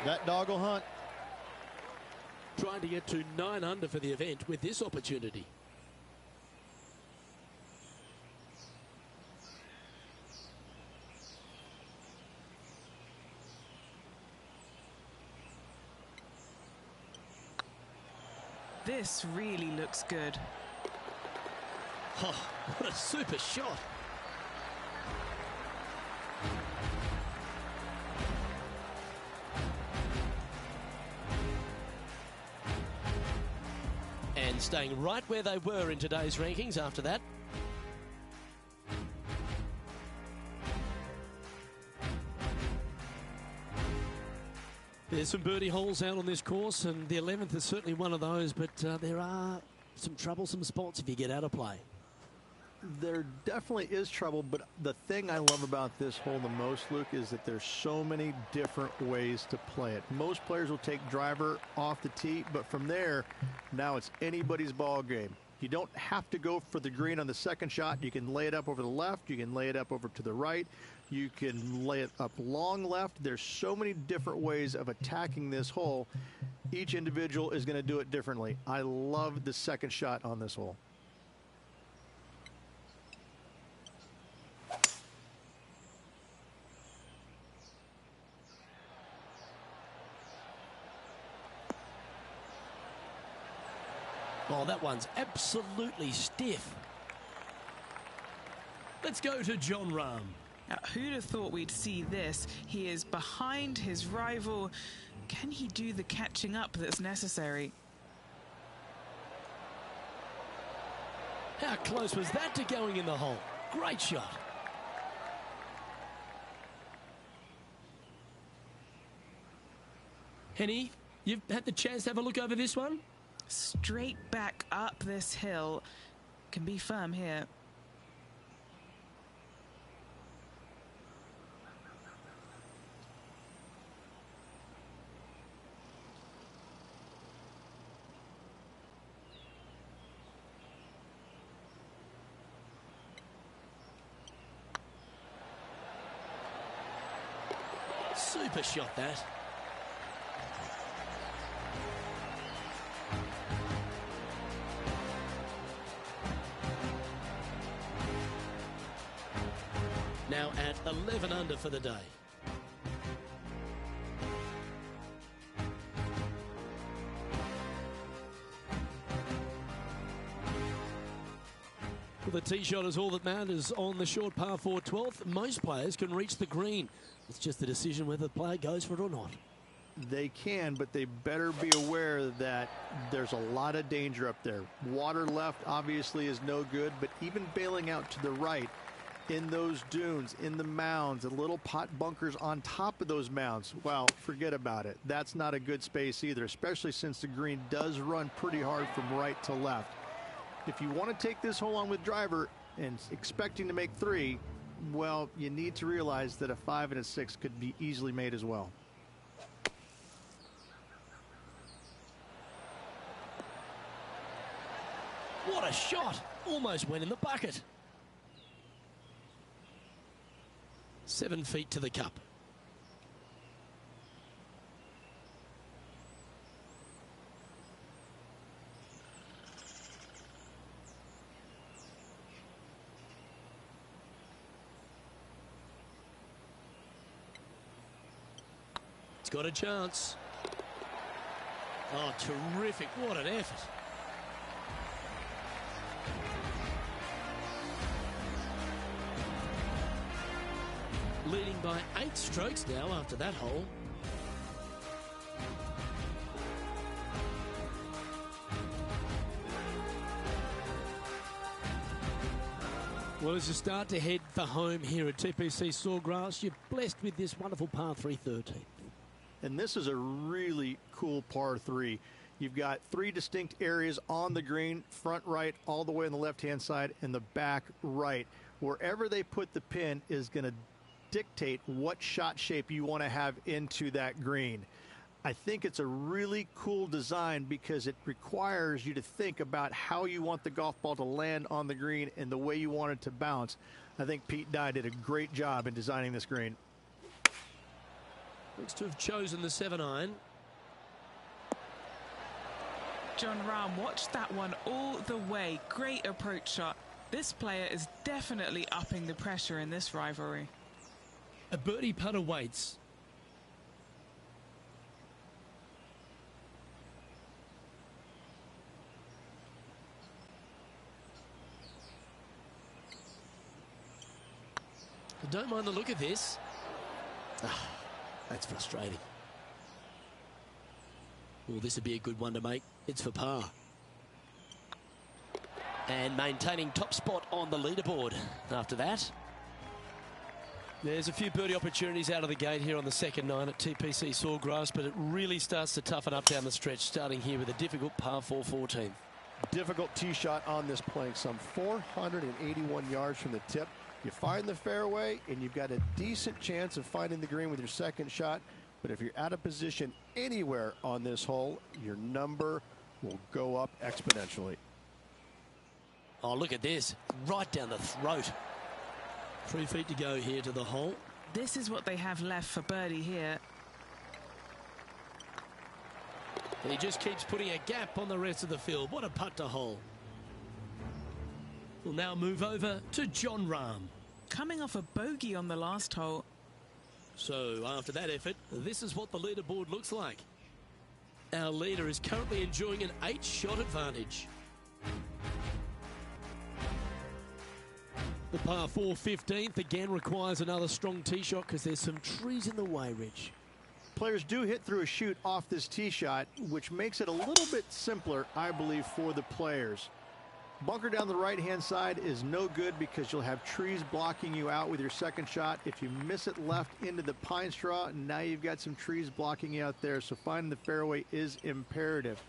That dog will hunt. Trying to get to 9 under for the event with this opportunity. This really looks good. Oh, what a super shot. And staying right where they were in today's rankings after that. There's some birdie holes out on this course, and the 11th is certainly one of those, but there are some troublesome spots if you get out of play. There definitely is trouble, but the thing I love about this hole the most, Luke, is that there's so many different ways to play it. Most players will take driver off the tee, but from there, now it's anybody's ball game. You don't have to go for the green on the second shot. You can lay it up over the left. You can lay it up over to the right. You can lay it up long left. There's so many different ways of attacking this hole. Each individual is going to do it differently. I love the second shot on this hole. Oh, that one's absolutely stiff. Let's go to Jon Rahm. Now, who'd have thought we'd see this? He is behind his rival. Can he do the catching up that's necessary? How close was that to going in the hole? Great shot. Henny, you've had the chance to have a look over this one? Straight back up this hill. Can be firm here. Super shot, that. Now at 11 under for the day. Well, the tee shot is all that matters on the short par 4 12th. Most players can reach the green. It's just the decision whether the player goes for it or not. they can, but they better be aware that there's a lot of danger up there. Water left obviously is no good, but even bailing out to the right in those dunes, in the mounds, and little pot bunkers on top of those mounds, well, forget about it. That's not a good space either, especially since the green does run pretty hard from right to left. If you want to take this hole on with driver and expecting to make 3, well, you need to realize that a 5 and a 6 could be easily made as well. What a shot! Almost went in the bucket. 7 feet to the cup. It's got a chance. Oh, terrific. What an effort. Leading by 8 strokes now after that hole. Well, as you start to head for home here at TPC Sawgrass, you're blessed with this wonderful par 3 13th. And this is a really cool par 3. You've got 3 distinct areas on the green, front right, all the way on the left-hand side, and the back right. Wherever they put the pin is going to dictate what shot shape you want to have into that green. I think it's a really cool design because it requires you to think about how you want the golf ball to land on the green and the way you want it to bounce. I think Pete Dye did a great job in designing this green. Looks to have chosen the 7-iron. Jon Rahm watched that one all the way. Great approach shot. This player is definitely upping the pressure in this rivalry. A birdie putt awaits. I don't mind the look of this. Ah, that's frustrating. Well, this would be a good one to make. It's for par. And maintaining top spot on the leaderboard after that. There's a few birdie opportunities out of the gate here on the second 9 at TPC Sawgrass, but it really starts to toughen up down the stretch, starting here with a difficult par 4 14. Difficult tee shot on this playing some 481 yards from the tip. You find the fairway, and you've got a decent chance of finding the green with your second shot. But if you're out of position anywhere on this hole, your number will go up exponentially. Oh, look at this. Right down the throat. 3 feet to go here to the hole. This is what they have left for birdie here. And he just keeps putting a gap on the rest of the field. What a putt to hole. We'll now move over to Jon Rahm. Coming off a bogey on the last hole. So after that effort, this is what the leaderboard looks like. Our leader is currently enjoying an 8-shot advantage. The par 4 15th again requires another strong tee shot because there's some trees in the way, Rich. Players do hit through a chute off this tee shot, which makes it a little bit simpler, I believe, for the players. Bunker down the right-hand side is no good because you'll have trees blocking you out with your second shot. If you miss it left into the pine straw, now you've got some trees blocking you out there, so finding the fairway is imperative.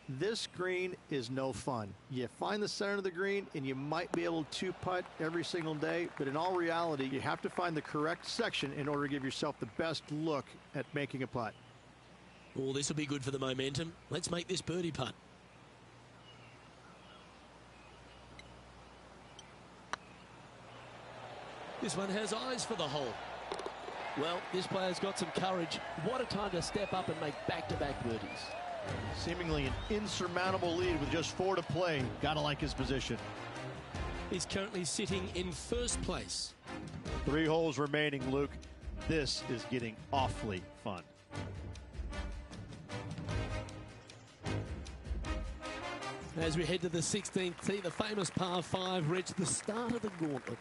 This green is no fun. You find the center of the green and you might be able to putt every single day, but in all reality, you have to find the correct section in order to give yourself the best look at making a putt. Oh, this will be good for the momentum. Let's make this birdie putt. This one has eyes for the hole. Well, this player's got some courage. What a time to step up and make back-to-back birdies. Seemingly an insurmountable lead with just 4 to play. Gotta like his position. He's currently sitting in first place. 3 holes remaining, Luke. This is getting awfully fun. As we head to the 16th tee, the famous par 5 reached the start of the gauntlet.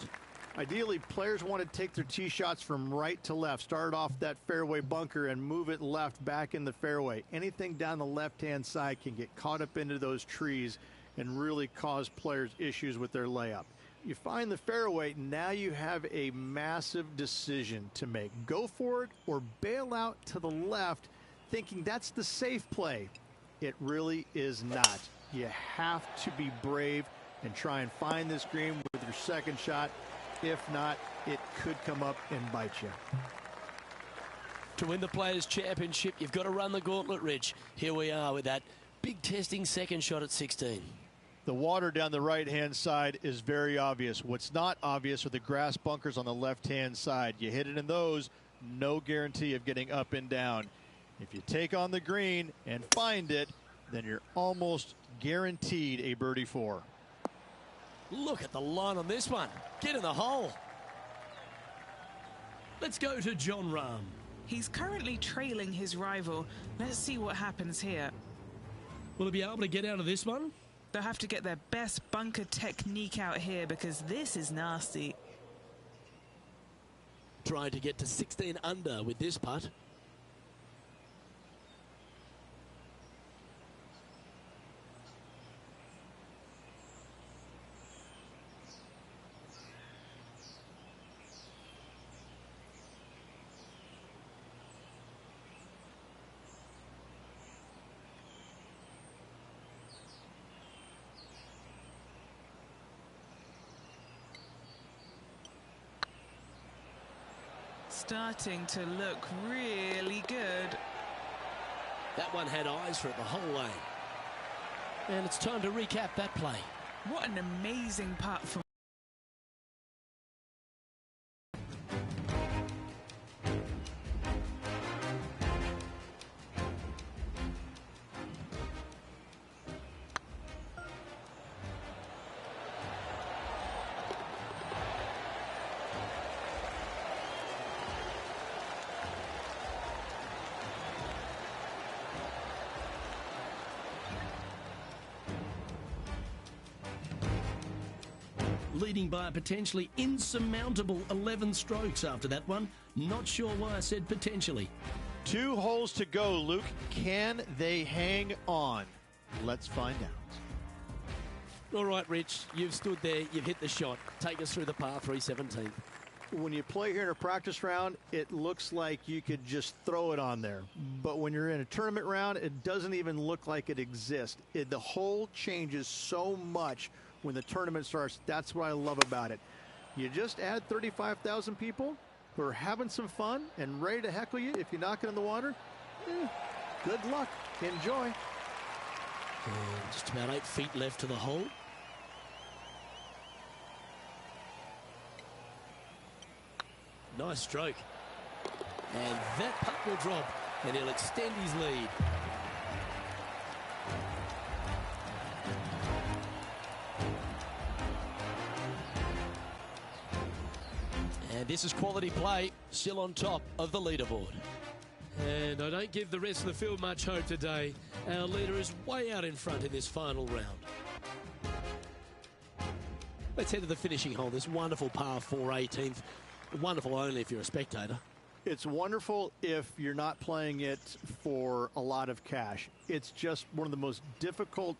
Ideally, players want to take their tee shots from right to left, start off that fairway bunker and move it left back in the fairway. Anything down the left-hand side can get caught up into those trees and really cause players issues with their layup. You find the fairway, now you have a massive decision to make. Go for it or bail out to the left, thinking that's the safe play. It really is not. You have to be brave and try and find this green with your second shot. If not, it could come up and bite you. To win the Players' Championship, you've got to run the gauntlet, Rich. Here we are with that big testing second shot at 16. The water down the right-hand side is very obvious. What's not obvious are the grass bunkers on the left-hand side. You hit it in those, no guarantee of getting up and down. If you take on the green and find it, then you're almost guaranteed a birdie 4. Look at the line on this one. Get in the hole. Let's go to Jon Rahm. He's currently trailing his rival. Let's see what happens here. Will he be able to get out of this one? They'll have to get their best bunker technique out here because this is nasty. Trying to get to 16 under with this putt. Starting to look really good. That one had eyes for it the whole way. And it's time to recap that play. What an amazing putt from leading by a potentially insurmountable 11 strokes after that one. Not sure why I said potentially. 2 holes to go, Luke. Can they hang on? Let's find out. All right, Rich, you've stood there, you've hit the shot. Take us through the par 3 17th. When you play here in a practice round, it looks like you could just throw it on there. But when you're in a tournament round, it doesn't even look like it exists. The hole changes so much when the tournament starts. That's what I love about it. You just add 35,000 people who are having some fun and ready to heckle you if you knock it in the water. Good luck. Enjoy. And just about 8 feet left to the hole. Nice stroke. And that putt will drop, and he'll extend his lead. And this is quality play, still on top of the leaderboard. And I don't give the rest of the field much hope today. Our leader is way out in front in this final round. Let's head to the finishing hole. This wonderful par 4 18th. Wonderful only if you're a spectator. It's wonderful if you're not playing it for a lot of cash. It's just one of the most difficult,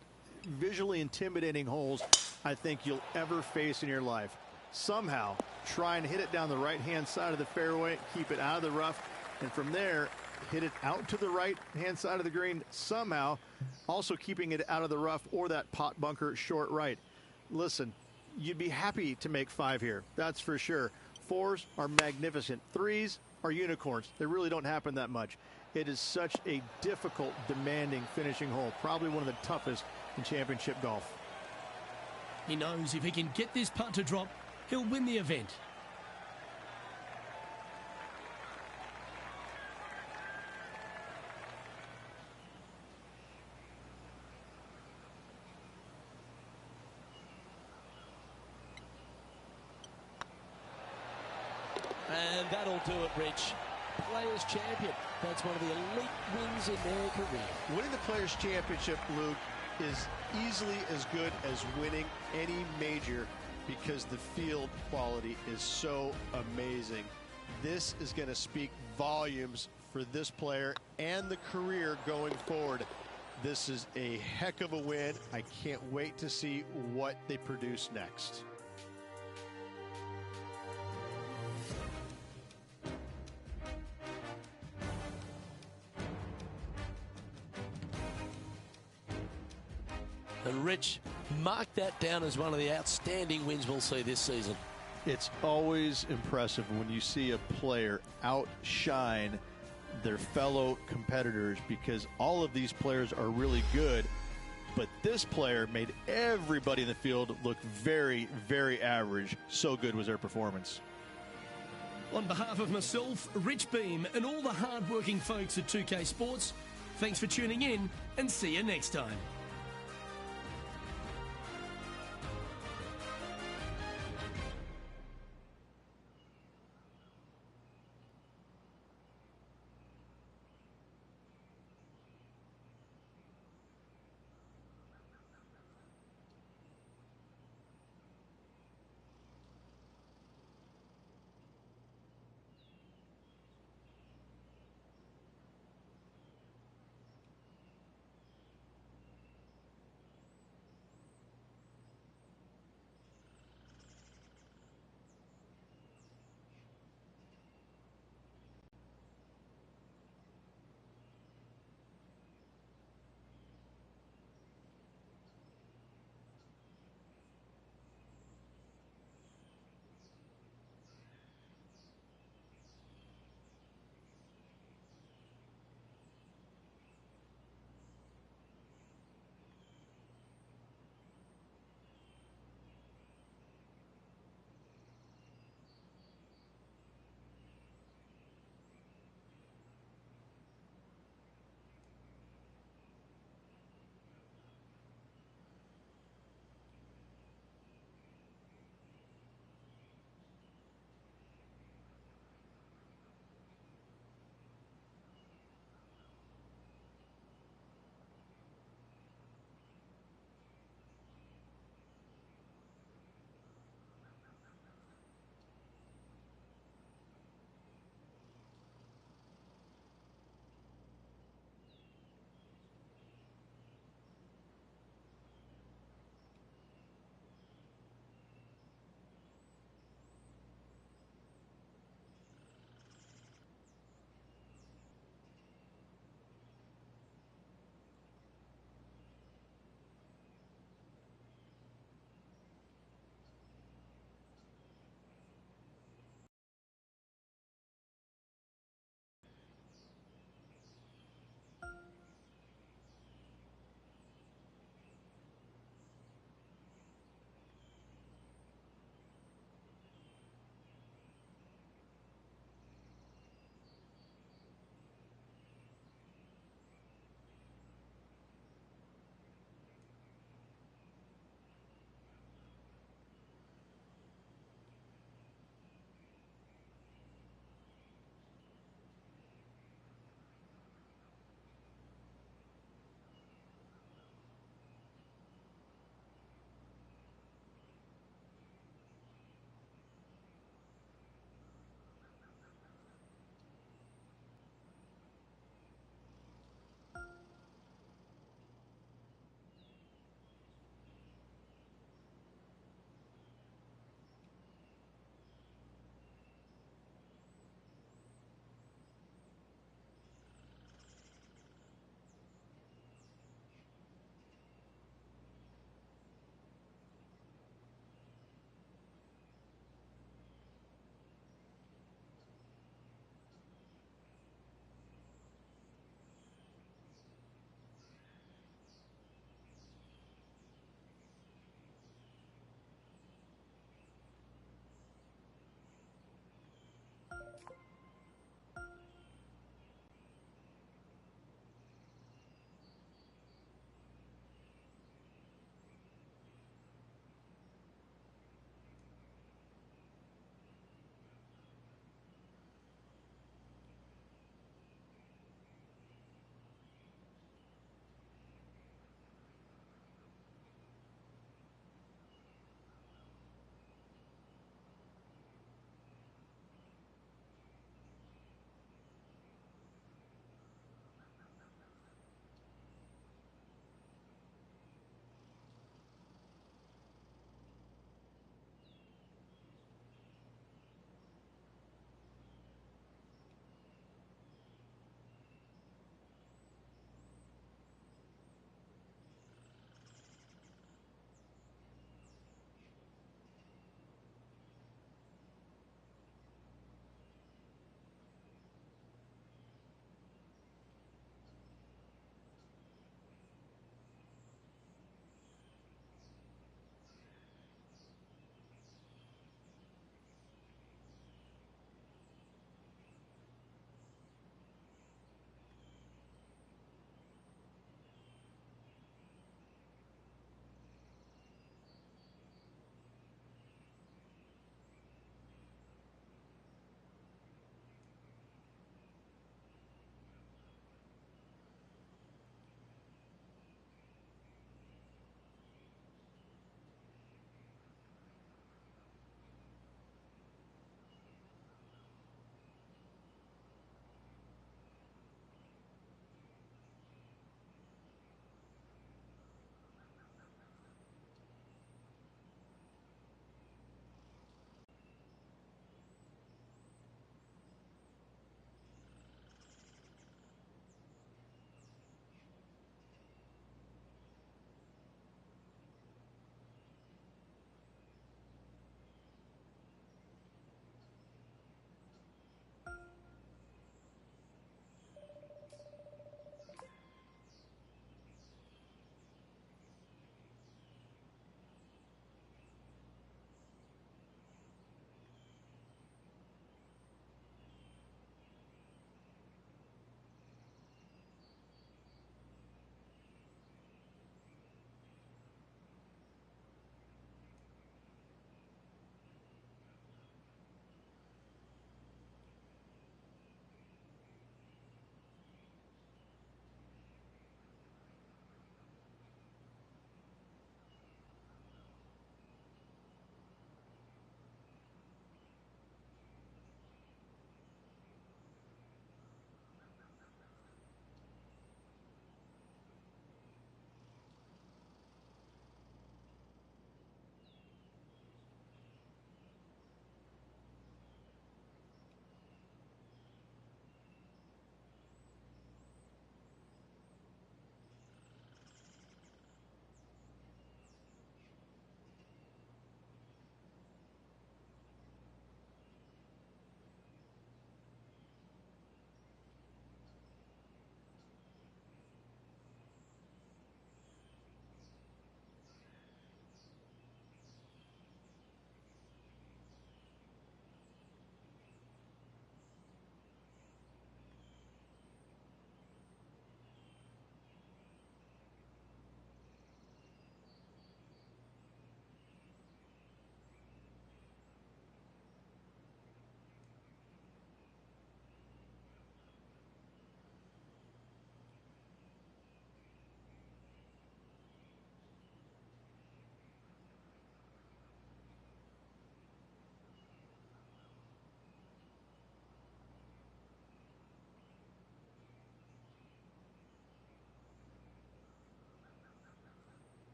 visually intimidating holes I think you'll ever face in your life. Somehow, try and hit it down the right-hand side of the fairway, keep it out of the rough, and from there, hit it out to the right-hand side of the green, somehow also keeping it out of the rough or that pot bunker short right. Listen, you'd be happy to make 5 here, that's for sure. 4s are magnificent. 3s are unicorns. They really don't happen that much. It is such a difficult, demanding finishing hole, probably one of the toughest in championship golf. He knows if he can get this putt to drop, he'll win the event. And that'll do it, Rich. Players' Champion. That's one of the elite wins in their career. Winning the Players' Championship, Luke, is easily as good as winning any major because the field quality is so amazing. This is going to speak volumes for this player and the career going forward. This is a heck of a win. I can't wait to see what they produce next. And Rich, mark that down as one of the outstanding wins we'll see this season. It's always impressive when you see a player outshine their fellow competitors, because all of these players are really good, but this player made everybody in the field look very, very average. So good was their performance. On behalf of myself, Rich Beem, and all the hard-working folks at 2K Sports, thanks for tuning in, and see you next time.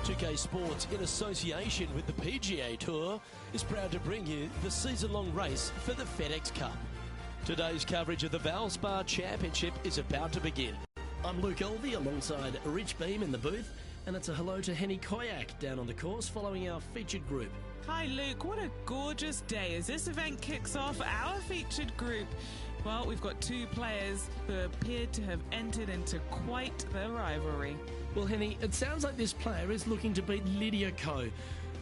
2K Sports, in association with the PGA Tour, is proud to bring you the season-long race for the FedEx Cup. Today's coverage of the Valspar Championship is about to begin. I'm Luke Elvey alongside Rich Beam in the booth, and it's a hello to Henny Koyak down on the course following our featured group. Hi Luke, what a gorgeous day as this event kicks off our featured group. Well, we've got two players who appear to have entered into quite the rivalry. Well, Henny, it sounds like this player is looking to beat Lydia Ko,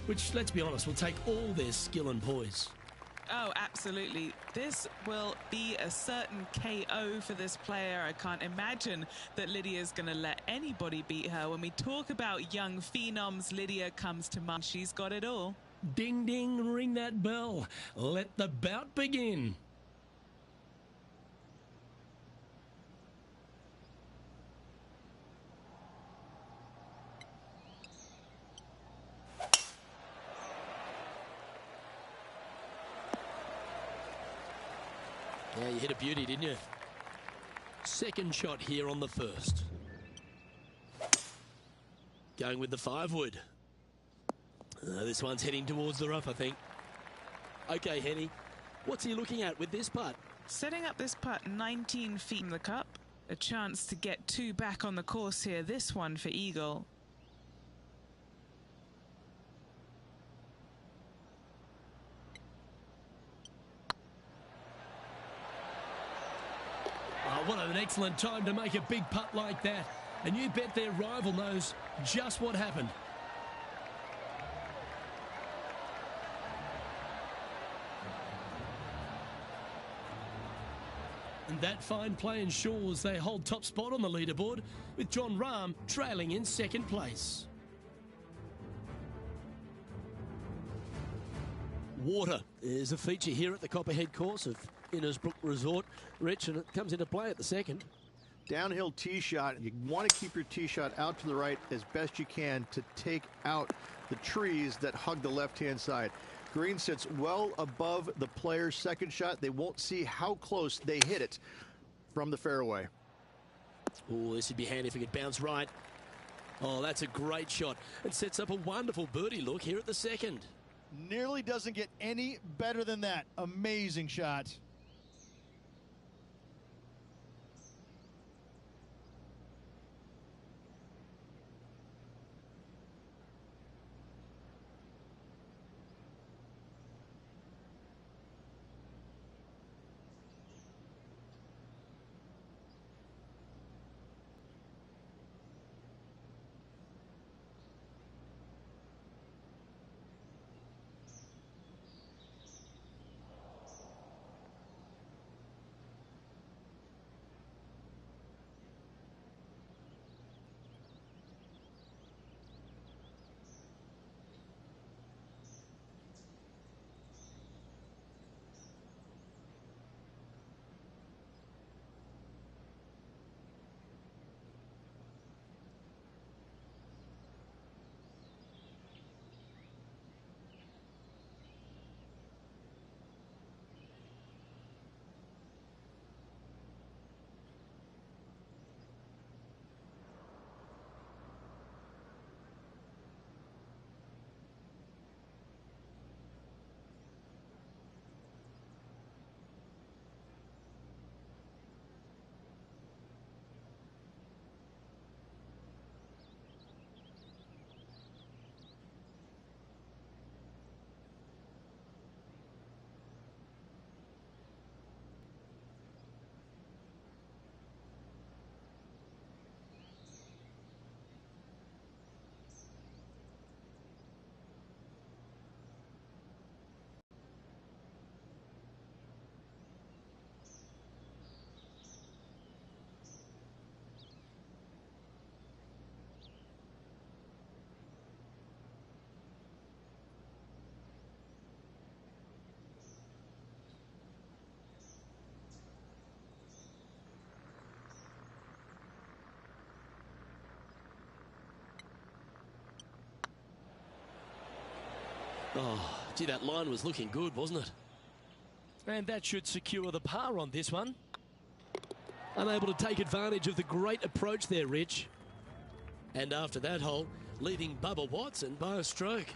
which, let's be honest, will take all their skill and poise. Oh, absolutely. This will be a certain KO for this player. I can't imagine that Lydia's going to let anybody beat her. When we talk about young phenoms, Lydia comes to mind. She's got it all. Ding, ding, ring that bell. Let the bout begin. Yeah, you hit a beauty, didn't you? Second shot here on the first. Going with the 5-wood. This one's heading towards the rough, I think. Okay, Henny, what's he looking at with this putt? Setting up this putt 19 feet from the cup. A chance to get two back on the course here. This one for Eagle. Oh, what an excellent time to make a big putt like that. And you bet their rival knows just what happened. And that fine play ensures they hold top spot on the leaderboard, with Jon Rahm trailing in second place. Water is a feature here at the Copperhead course of Innisbrook Resort, Rich, and it comes into play at the second. Downhill tee shot. You want to keep your tee shot out to the right as best you can to take out the trees that hug the left-hand side. Green sits well above the player's second shot. They won't see how close they hit it from the fairway. Oh, this would be handy if it could bounce right. Oh, that's a great shot. It sets up a wonderful birdie look here at the second. Nearly doesn't get any better than that. Amazing shot. Oh, gee, that line was looking good, wasn't it? And that should secure the par on this one. Unable to take advantage of the great approach there, Rich. And after that hole, leading Bubba Watson by a stroke.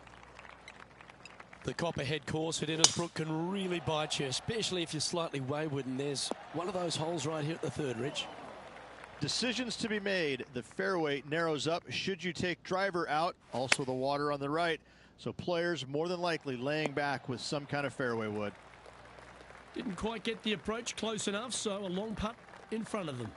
The Copperhead course at Innisbrook can really bite you, especially if you're slightly wayward, and there's one of those holes right here at the third, Rich. Decisions to be made. The fairway narrows up. Should you take driver out? Also the water on the right. So players more than likely laying back with some kind of fairway wood. Didn't quite get the approach close enough, so a long putt in front of them.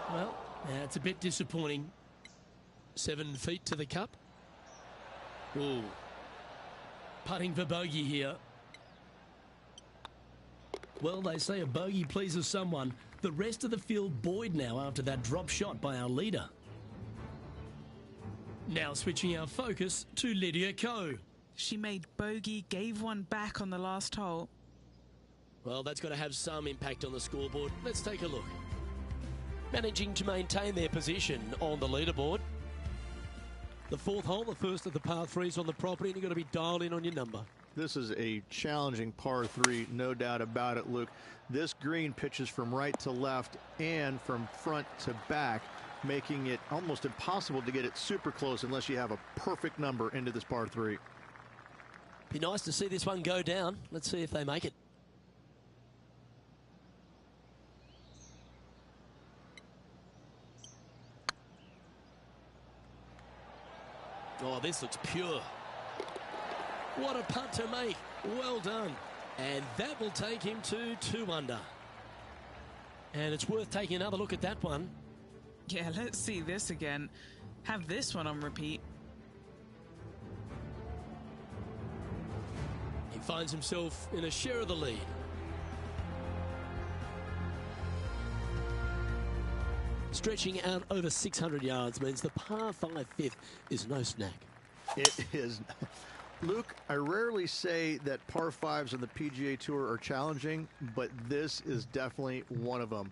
Well, that's a bit disappointing. 7 feet to the cup. Ooh. Putting for bogey here. Well, they say a bogey pleases someone. The rest of the field buoyed now after that drop shot by our leader. Now switching our focus to Lydia Ko. She made bogey, gave one back on the last hole. Well, that's got to have some impact on the scoreboard. Let's take a look. Managing to maintain their position on the leaderboard. The fourth hole, the first of the par threes on the property, and you've got to be dialed in on your number. This is a challenging par 3, no doubt about it, Luke. This green pitches from right to left and from front to back, making it almost impossible to get it super close unless you have a perfect number into this par 3. Be nice to see this one go down. Let's see if they make it. Oh, this looks pure. What a putt to make. Well done. And that will take him to 2 under. And it's worth taking another look at that one. Yeah, let's see this again. Have this one on repeat. He finds himself in a share of the lead. Stretching out over 600 yards means the par 5 fifth is no snack. It is. Luke, I rarely say that par 5s on the PGA Tour are challenging, but this is definitely one of them.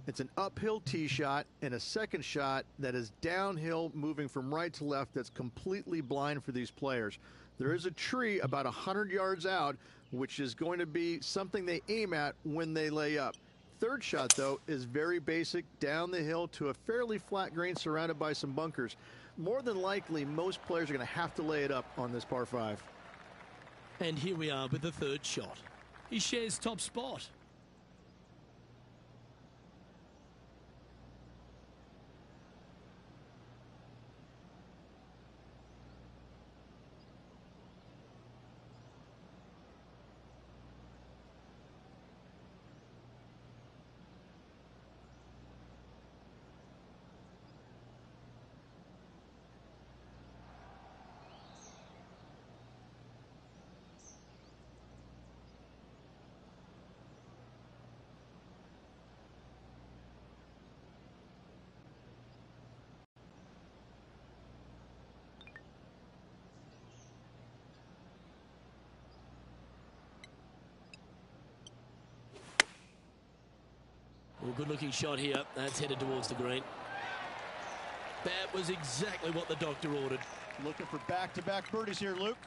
It's an uphill tee shot and a second shot that is downhill, moving from right to left, that's completely blind for these players. There is a tree about 100 yards out, which is going to be something they aim at when they lay up. Third shot, though, is very basic, down the hill to a fairly flat green surrounded by some bunkers. More than likely, most players are going to have to lay it up on this par 5. And here we are with the third shot. He shares top spot. Well, good looking shot here. That's headed towards the green. That was exactly what the doctor ordered. Looking for back-to-back birdies here, Luke.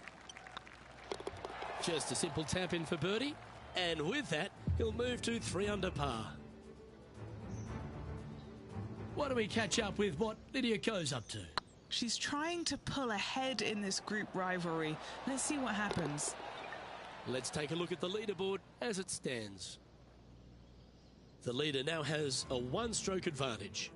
Just a simple tap in for birdie. And with that, he'll move to 3 under par. Why don't we catch up with what Lydia Ko's up to? She's trying to pull ahead in this group rivalry. Let's see what happens. Let's take a look at the leaderboard as it stands. The leader now has a 1-stroke advantage.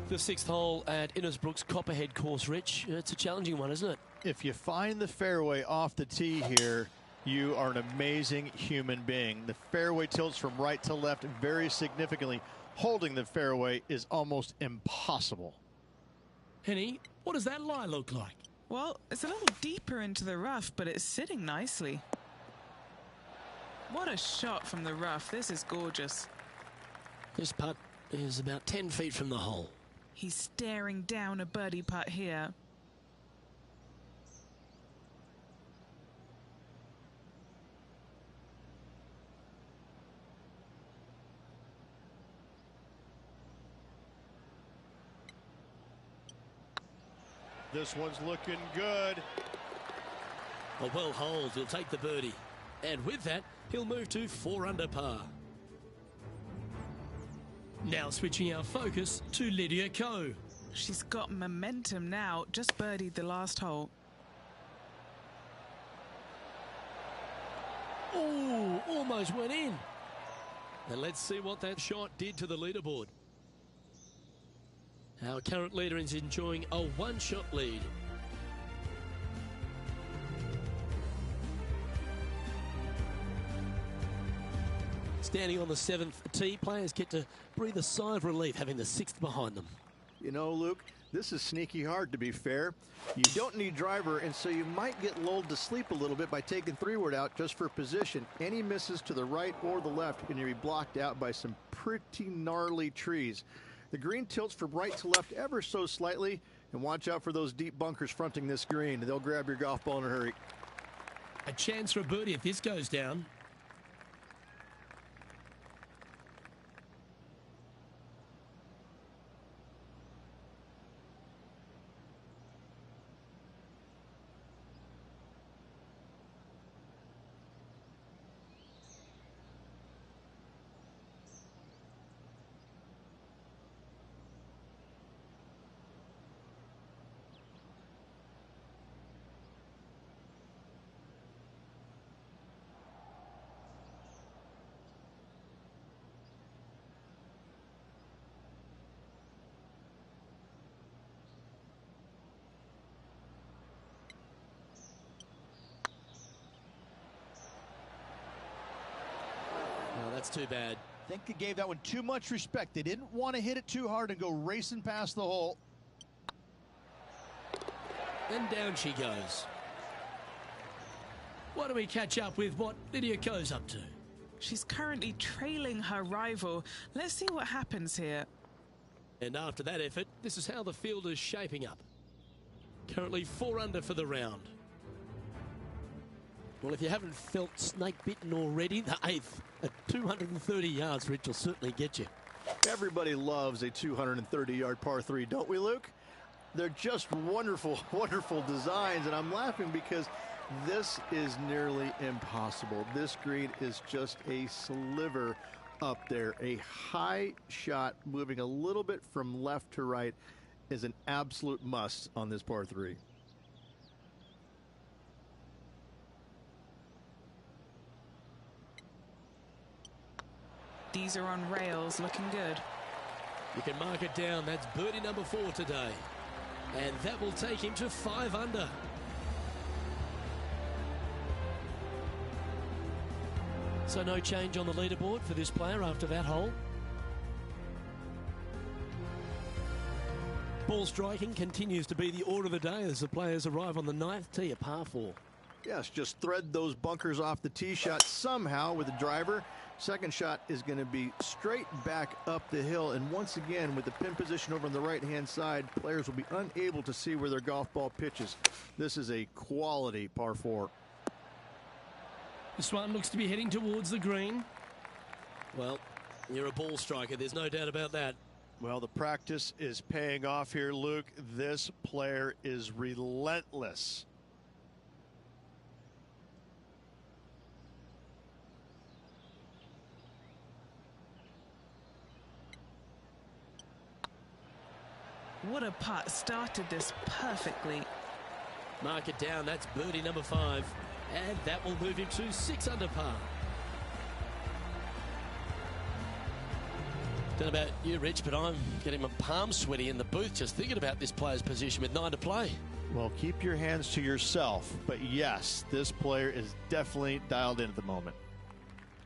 The 6th hole at Innisbrook's Copperhead course, Rich. It's a challenging one, isn't it? If you find the fairway off the tee here, you are an amazing human being. The fairway tilts from right to left very significantly. Holding the fairway is almost impossible. Henny, what does that lie look like? Well, it's a little deeper into the rough, but it's sitting nicely. What a shot from the rough. This is gorgeous. This putt is about 10 feet from the hole. He's staring down a birdie putt here. This one's looking good. A well holed, he'll take the birdie. And with that, he'll move to 4 under par. Now switching our focus to Lydia Ko. She's got momentum now, just birdied the last hole. Oh, almost went in. And let's see what that shot did to the leaderboard. Our current leader is enjoying a 1-shot lead. Standing on the 7th tee, players get to breathe a sigh of relief having the 6th behind them. You know, Luke, this is sneaky hard, to be fair. You don't need driver, and so you might get lulled to sleep a little bit by taking 3-wood out just for position. Any misses to the right or the left, and you'll be blocked out by some pretty gnarly trees. The green tilts from right to left ever so slightly, and watch out for those deep bunkers fronting this green. They'll grab your golf ball in a hurry. A chance for a birdie if this goes down. That's too bad. I think they gave that one too much respect. They didn't want to hit it too hard and go racing past the hole. Then down she goes. Why don't we catch up with what Lydia Ko's up to? She's currently trailing her rival. Let's see what happens here. And after that effort, this is how the field is shaping up. Currently 4 under for the round. Well, if you haven't felt snake bitten already, the 8th at 230 yards, Rich, will certainly get you. Everybody loves a 230-yard par 3, don't we, Luke? They're just wonderful, wonderful designs, and I'm laughing because this is nearly impossible. This green is just a sliver up there. A high shot moving a little bit from left to right is an absolute must on this par 3. These are on rails, looking good. You can mark it down. That's birdie number 4 today. And that will take him to 5 under. So no change on the leaderboard for this player after that hole. Ball striking continues to be the order of the day as the players arrive on the 9th tee, a par 4. Yes, just thread those bunkers off the tee shot somehow with the driver. Second shot is going to be straight back up the hill. And once again, with the pin position over on the right-hand side, players will be unable to see where their golf ball pitches. This is a quality par 4. This one looks to be heading towards the green. Well, you're a ball striker. There's no doubt about that. Well, the practice is paying off here, Luke. This player is relentless. What a putt. Started this perfectly. Mark it down. That's birdie number 5. And that will move him to 6 under par. Don't know about you, Rich, but I'm getting my palms sweaty in the booth just thinking about this player's position with 9 to play. Well, keep your hands to yourself. But yes, this player is definitely dialed in at the moment.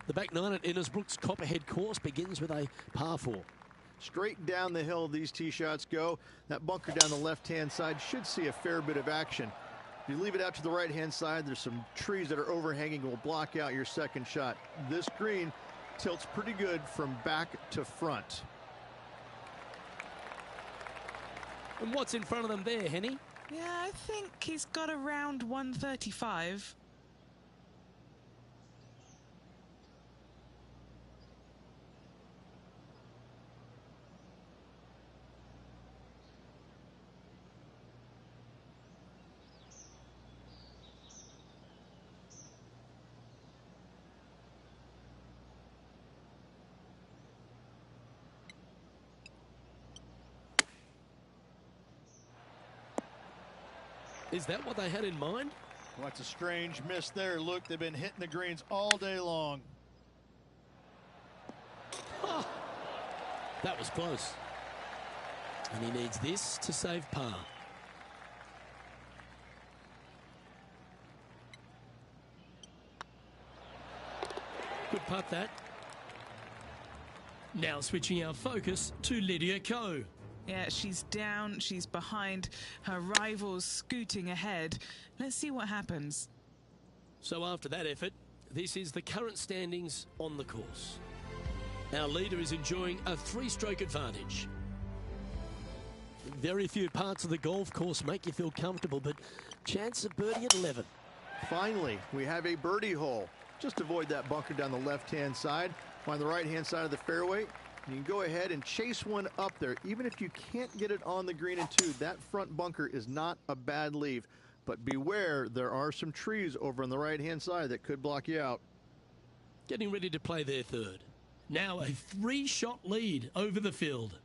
The back nine at Innisbrook's Copperhead course begins with a par 4. Straight down the hill these tee shots go. That bunker down the left-hand side should see a fair bit of action. If you leave it out to the right-hand side, there's some trees that are overhanging and will block out your second shot. This green tilts pretty good from back to front. And what's in front of them there, Henny? Yeah, I think he's got around 135. Is that what they had in mind? Well, that's a strange miss there, Luke. They've been hitting the greens all day long. Oh, that was close. And he needs this to save par. Good putt, that. Now switching our focus to Lydia Ko. Yeah, she's down, she's behind, her rivals scooting ahead. Let's see what happens. So after that effort, this is the current standings on the course. Our leader is enjoying a 3-stroke advantage. Very few parts of the golf course make you feel comfortable, but chance of birdie at 11. Finally, we have a birdie hole. Just avoid that bunker down the left-hand side. Find the right-hand side of the fairway. You can go ahead and chase one up there. Even if you can't get it on the green in 2, that front bunker is not a bad leave. But beware, there are some trees over on the right-hand side that could block you out. Getting ready to play their third. Now a 3-shot lead over the field.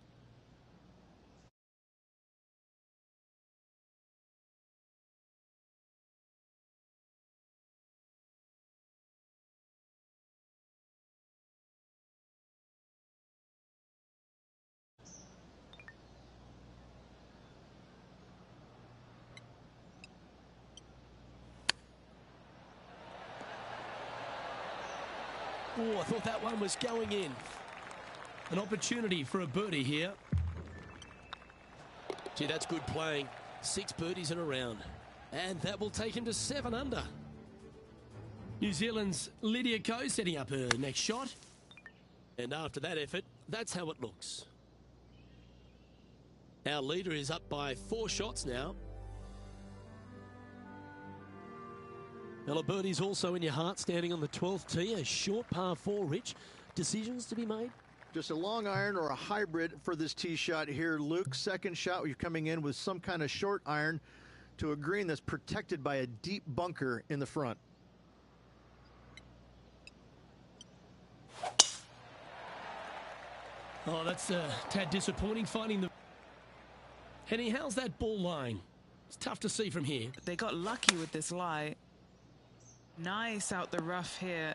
Oh, I thought that one was going in. An opportunity for a birdie here. Gee, that's good playing. 6 birdies in a round. And that will take him to 7 under. New Zealand's Lydia Ko setting up her next shot. And after that effort, that's how it looks. Our leader is up by 4 shots now. Well, a birdie's also in your heart, standing on the 12th tee. A short par 4, Rich. Decisions to be made? Just a long iron or a hybrid for this tee shot here, Luke. Second shot, you're coming in with some kind of short iron to a green that's protected by a deep bunker in the front. Oh, that's a tad disappointing finding the... Henny, how's that ball lying? It's tough to see from here. They got lucky with this lie. Nice out the rough here.